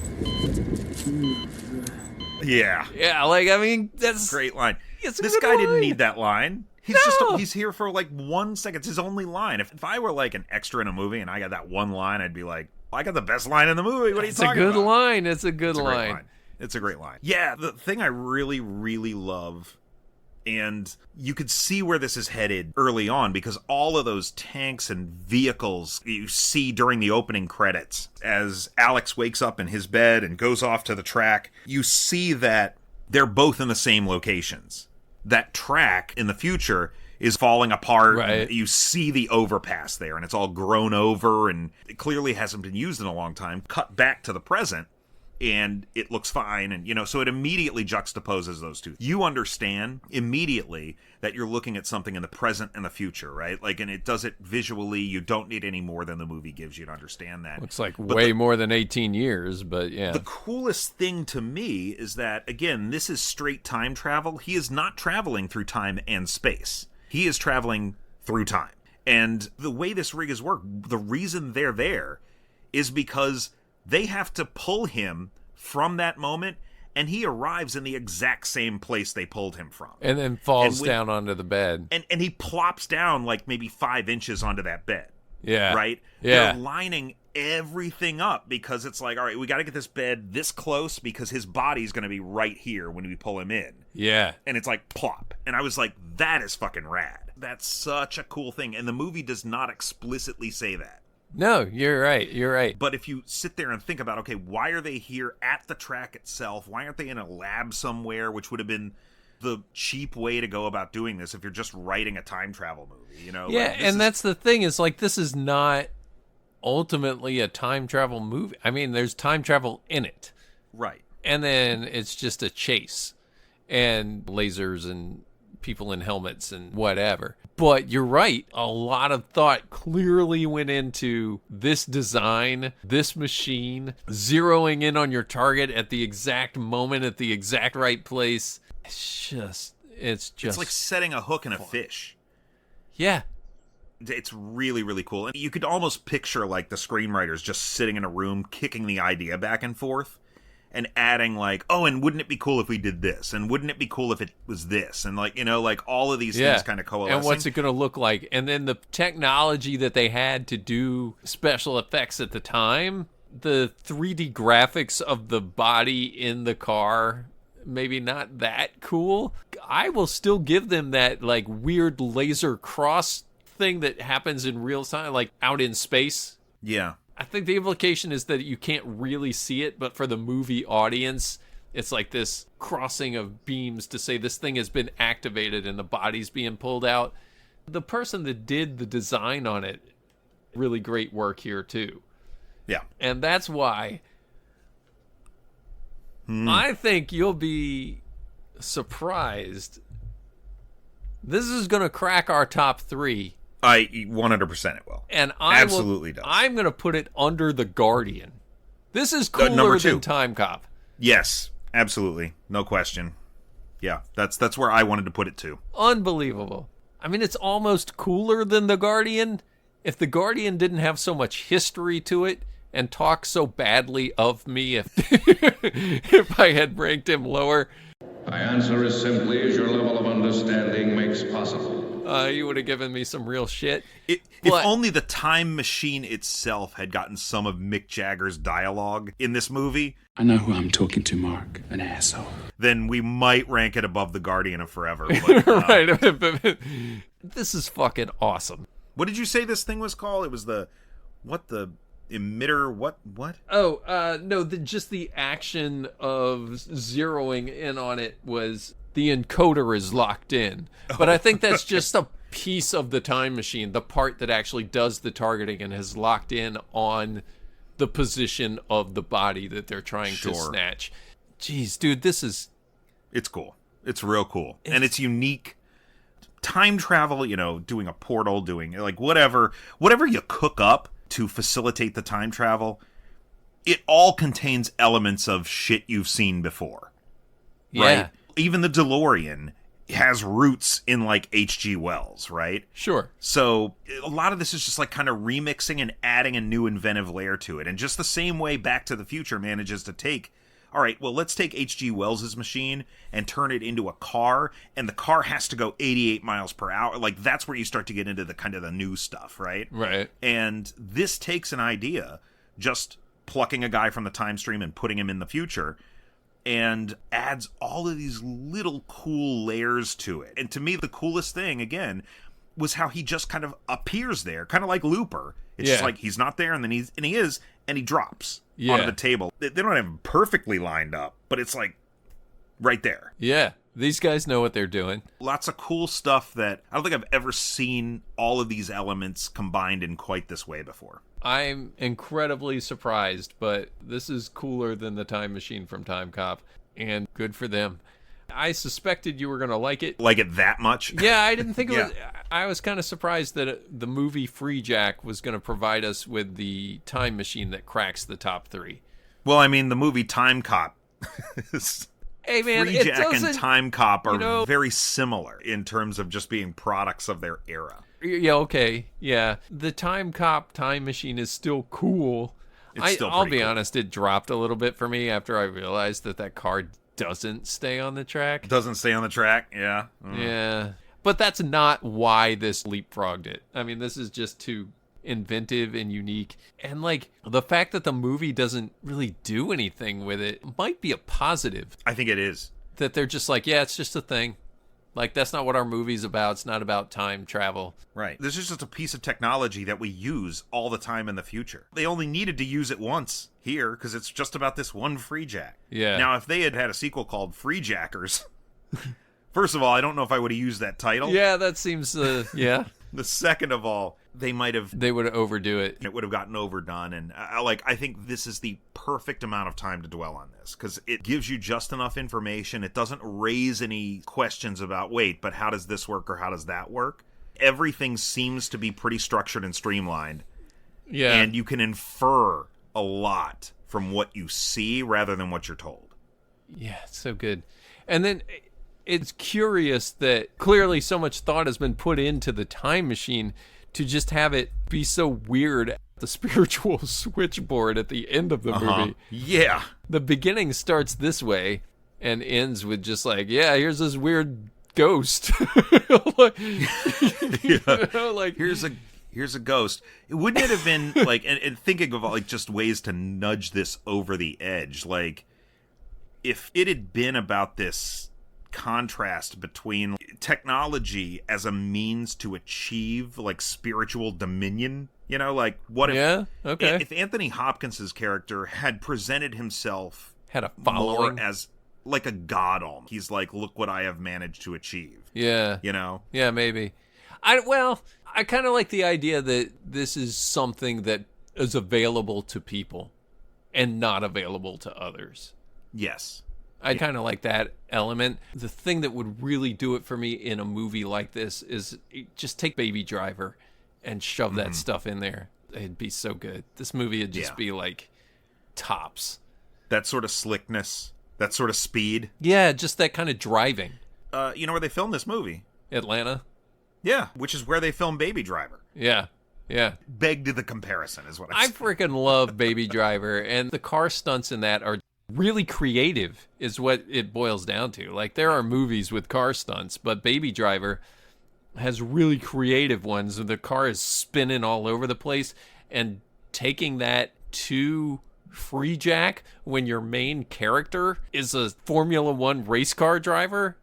Yeah. Yeah, like, I mean, that's... Great line. This guy didn't need that line. He's here for like 1 second. It's his only line. If I were like an extra in a movie and I got that one line, I'd be like, I got the best line in the movie. What are you talking about? It's a good line. It's a good line. It's a great line. Yeah, the thing I really, really love, and you could see where this is headed early on, because all of those tanks and vehicles you see during the opening credits, as Alex wakes up in his bed and goes off to the track, you see that they're both in the same locations. That track in the future is falling apart. Right. You see the overpass there, and it's all grown over, and it clearly hasn't been used in a long time. Cut back to the present, and it looks fine, and so it immediately juxtaposes those two. You understand immediately that you're looking at something in the present and the future, right? Like, and it does it visually. You don't need any more than the movie gives you to understand that. Looks like way more than 18 years, but yeah. The coolest thing to me is that, again, this is straight time travel. He is not traveling through time and space. He is traveling through time. And the way this rig is worked, the reason they're there is because they have to pull him from that moment, and he arrives in the exact same place they pulled him from. And then falls down onto the bed. And he plops down like maybe 5 inches onto that bed. Yeah. Right? Yeah. They're lining everything up because it's like, all right, we got to get this bed this close because his body's going to be right here when we pull him in. Yeah. And it's like plop. And I was like, that is fucking rad. That's such a cool thing. And the movie does not explicitly say that. No, you're right. You're right. But if you sit there and think about, okay, why are they here at the track itself? Why aren't they in a lab somewhere, which would have been the cheap way to go about doing this if you're just writing a time travel movie, Yeah, like, and that's the thing, is like, this is not ultimately a time travel movie. I mean, there's time travel in it. Right. And then it's just a chase and lasers and people in helmets and whatever. But you're right. A lot of thought clearly went into this design, this machine, zeroing in on your target at the exact moment, at the exact right place. It's like setting a hook in a fish. Yeah. It's really, really cool. And you could almost picture like the screenwriters just sitting in a room, kicking the idea back and forth and adding like, oh, and wouldn't it be cool if we did this? And wouldn't it be cool if it was this? And like, like all of these things kind of coalescing. And what's it going to look like? And then the technology that they had to do special effects at the time, the 3D graphics of the body in the car, maybe not that cool. I will still give them that like weird laser cross thing that happens in real time, like out in space. Yeah. I think the implication is that you can't really see it, but for the movie audience, it's like this crossing of beams to say this thing has been activated and the body's being pulled out. The person that did the design on it really great work here too. Yeah. And that's why I think you'll be surprised. This is going to crack our top 3. I 100% it will. And I absolutely does. I'm going to put it under The Guardian. This is cooler number 2. than Time Cop. Yes, absolutely. No question. Yeah, that's where I wanted to put it too. Unbelievable. I mean, it's almost cooler than The Guardian. If The Guardian didn't have so much history to it and talk so badly of me, if I had ranked him lower. My answer is simply as your level of understanding makes possible. You would have given me some real shit. If only the time machine itself had gotten some of Mick Jagger's dialogue in this movie. I know who I'm talking to, Mark. An asshole. Then we might rank it above The Guardian of Forever. But, right. This is fucking awesome. What did you say this thing was called? It was the emitter, what? Oh, no, just the action of zeroing in on it was the encoder is locked in. But I think that's just a piece of the time machine, the part that actually does the targeting and has locked in on the position of the body that they're trying to snatch. Jeez, dude, it's cool. It's real cool. And it's unique. Time travel, doing a portal, doing like whatever you cook up to facilitate the time travel, it all contains elements of shit you've seen before. Yeah. Right? Even the DeLorean has roots in like H.G. Wells, right? Sure. So a lot of this is just like kind of remixing and adding a new inventive layer to it. And just the same way Back to the Future manages to take, all right, well, let's take H.G. Wells' machine and turn it into a car, and the car has to go 88 miles per hour. Like, that's where you start to get into the kind of the new stuff, right? Right. And this takes an idea, just plucking a guy from the time stream and putting him in the future, and adds all of these little cool layers to it. And to me, the coolest thing, again, was how he just kind of appears there, kind of like Looper. It's just like he's not there, and then he is, and he drops onto the table. They don't have him perfectly lined up, but it's like right there. Yeah, these guys know what they're doing. Lots of cool stuff that I don't think I've ever seen all of these elements combined in quite this way before. I'm incredibly surprised, but this is cooler than the Time Machine from Time Cop, and good for them. I suspected you were going to like it. Like it that much? Yeah, I didn't think it was... I was kind of surprised that the movie Freejack was going to provide us with the time machine that cracks the top 3. Well, I mean, the movie Time Cop... Hey, man, Freejack and Time Cop are very similar in terms of just being products of their era. Yeah, okay. Yeah. The Time Cop time machine is still cool. I'll be honest, it dropped a little bit for me after I realized that car doesn't stay on the track. Doesn't stay on the track, yeah. Yeah. But that's not why this leapfrogged it. I mean, this is just too inventive and unique. And, like, the fact that the movie doesn't really do anything with it might be a positive. I think it is. That they're just like, yeah, it's just a thing. Like, that's not what our movie's about. It's not about time travel. Right. This is just a piece of technology that we use all the time in the future. They only needed to use it once here because it's just about this one Freejack. Yeah. Now, if they had had a sequel called Freejackers, first of all, I don't know if I would have used that title. Yeah, that seems, yeah. The second of all, they would overdo it. It would have gotten overdone. And I think this is the perfect amount of time to dwell on this because it gives you just enough information. It doesn't raise any questions about, wait, but how does this work or how does that work? Everything seems to be pretty structured and streamlined. Yeah. And you can infer a lot from what you see rather than what you're told. Yeah, it's so good. And then it's curious that clearly so much thought has been put into the time machine to just have it be so weird. The spiritual switchboard at the end of the movie. Yeah. The beginning starts this way and ends with just like, yeah, here's this weird ghost. Here's a ghost. Wouldn't it have been like, and thinking of like just ways to nudge this over the edge, like if it had been about this contrast between technology as a means to achieve like spiritual dominion, like what if Anthony Hopkins' character had presented himself had a following more as like a god almost. He's like, look what I have managed to achieve. Yeah. Yeah, maybe. I I kind of like the idea that this is something that is available to people and not available to others. Yes. I kind of like that element. The thing that would really do it for me in a movie like this is just take Baby Driver and shove that stuff in there. It'd be so good. This movie would just be like tops. That sort of slickness, that sort of speed. Yeah, just that kind of driving. You know where they filmed this movie? Atlanta. Yeah, which is where they filmed Baby Driver. Yeah. Begged the comparison is what I freaking love Baby Driver, and the car stunts in that are really creative is what it boils down to. Like, there are movies with car stunts, but Baby Driver has really creative ones. The car is spinning all over the place, and taking that to Freejack when your main character is a Formula One race car driver.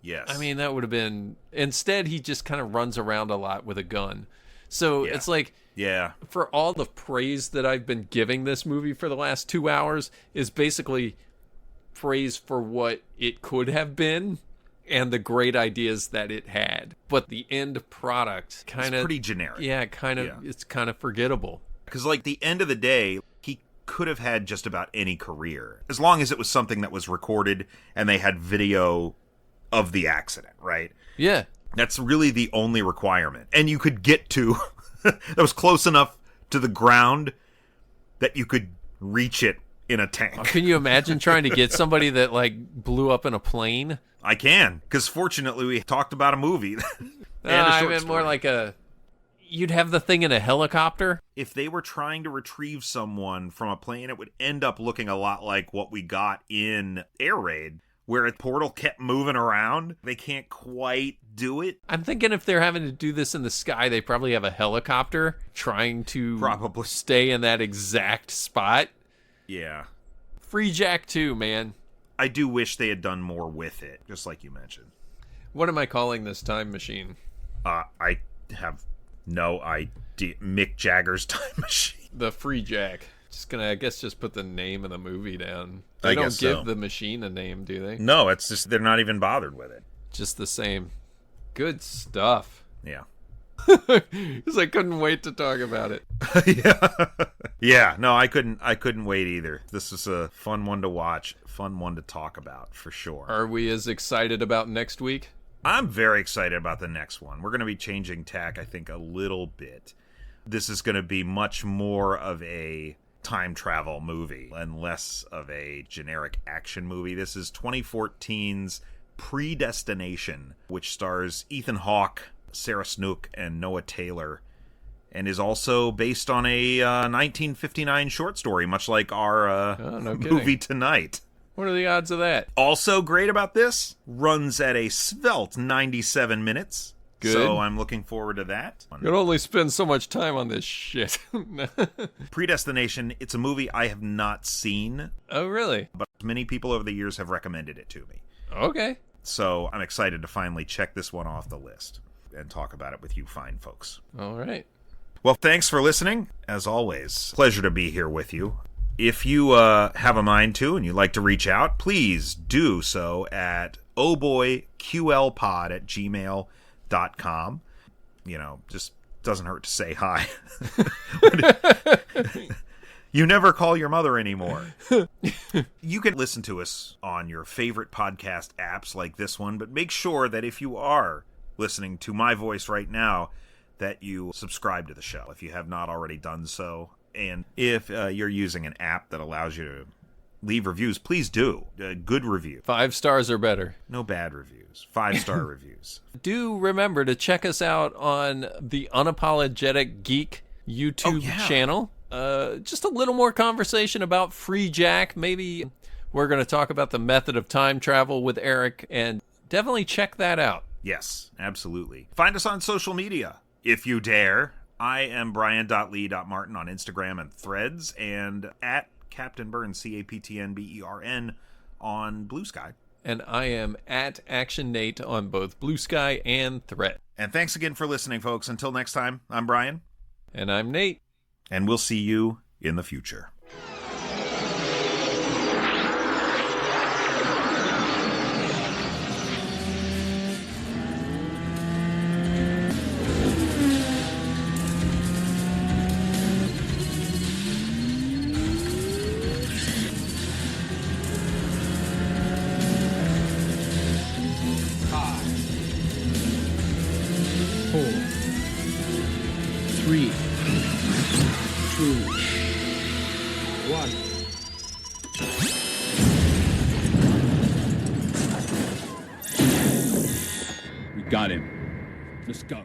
Yes. I mean, that would have been... Instead, he just kind of runs around a lot with a gun. So it's like... Yeah. For all the praise that I've been giving this movie for the last 2 hours is basically praise for what it could have been and the great ideas that it had. But the end product kind of... It's pretty generic. Yeah, it's kind of forgettable. Because, like, the end of the day, he could have had just about any career. As long as it was something that was recorded and they had video of the accident, right? Yeah. That's really the only requirement. And you could get to... that was close enough to the ground that you could reach it in a tank. Can you imagine trying to get somebody that, like, blew up in a plane? I can, because fortunately we talked about a movie. I meant more like you'd have the thing in a helicopter. If they were trying to retrieve someone from a plane, it would end up looking a lot like what we got in Air Raid, where a portal kept moving around. They can't quite do it. I'm thinking if they're having to do this in the sky, they probably have a helicopter trying to probably stay in that exact spot. Yeah. Freejack 2, man. I do wish they had done more with it, just like you mentioned. What am I calling this time machine? I have no idea. Mick Jagger's time machine. The Freejack. Just gonna, I guess, just put the name of the movie down. I They don't guess give so. the machine a name, do they? No, it's just they're not even bothered with it. Just the same. Good stuff. Yeah. Because I couldn't wait to talk about it. Yeah, no, I couldn't wait either. This is a fun one to watch, fun one to talk about, for sure. Are we as excited about next week? I'm very excited about the next one. We're going to be changing tack, I think, a little bit. This is going to be much more of a time travel movie and less of a generic action movie. This is 2014's Predestination, which stars Ethan Hawke, Sarah Snook, and Noah Taylor, and is also based on a 1959 short story, much like our movie tonight. What are the odds of that? Also great about this, runs at a svelte 97 minutes. Good. So I'm looking forward to that. You can only spend so much time on this shit. Predestination, it's a movie I have not seen. Oh, really? But many people over the years have recommended it to me. Okay. So I'm excited to finally check this one off the list and talk about it with you fine folks. All right. Well, thanks for listening. As always, pleasure to be here with you. If you have a mind to and you'd like to reach out, please do so at OhBoyQLPod@gmail.com. You know, just doesn't hurt to say hi. You never call your mother anymore. You can listen to us on your favorite podcast apps like this one, but make sure that if you are listening to my voice right now, that you subscribe to the show if you have not already done so. And if you're using an app that allows you to leave reviews, please do. A good review. 5 stars or better. No bad reviews. 5-star reviews. Do remember to check us out on the Unapologetic Geek YouTube channel. Just a little more conversation about Freejack. Maybe we're going to talk about the method of time travel with Eric, and definitely check that out. Yes, absolutely. Find us on social media, if you dare. I am Brian.Lee.Martin on Instagram and Threads, and at Captain Burns, CapTNBERN, on Blue Sky. And I am at Action Nate on both Blue Sky and Thread. And thanks again for listening, folks. Until next time, I'm Brian. And I'm Nate. And we'll see you in the future. 2, 1. We got him. Let's go.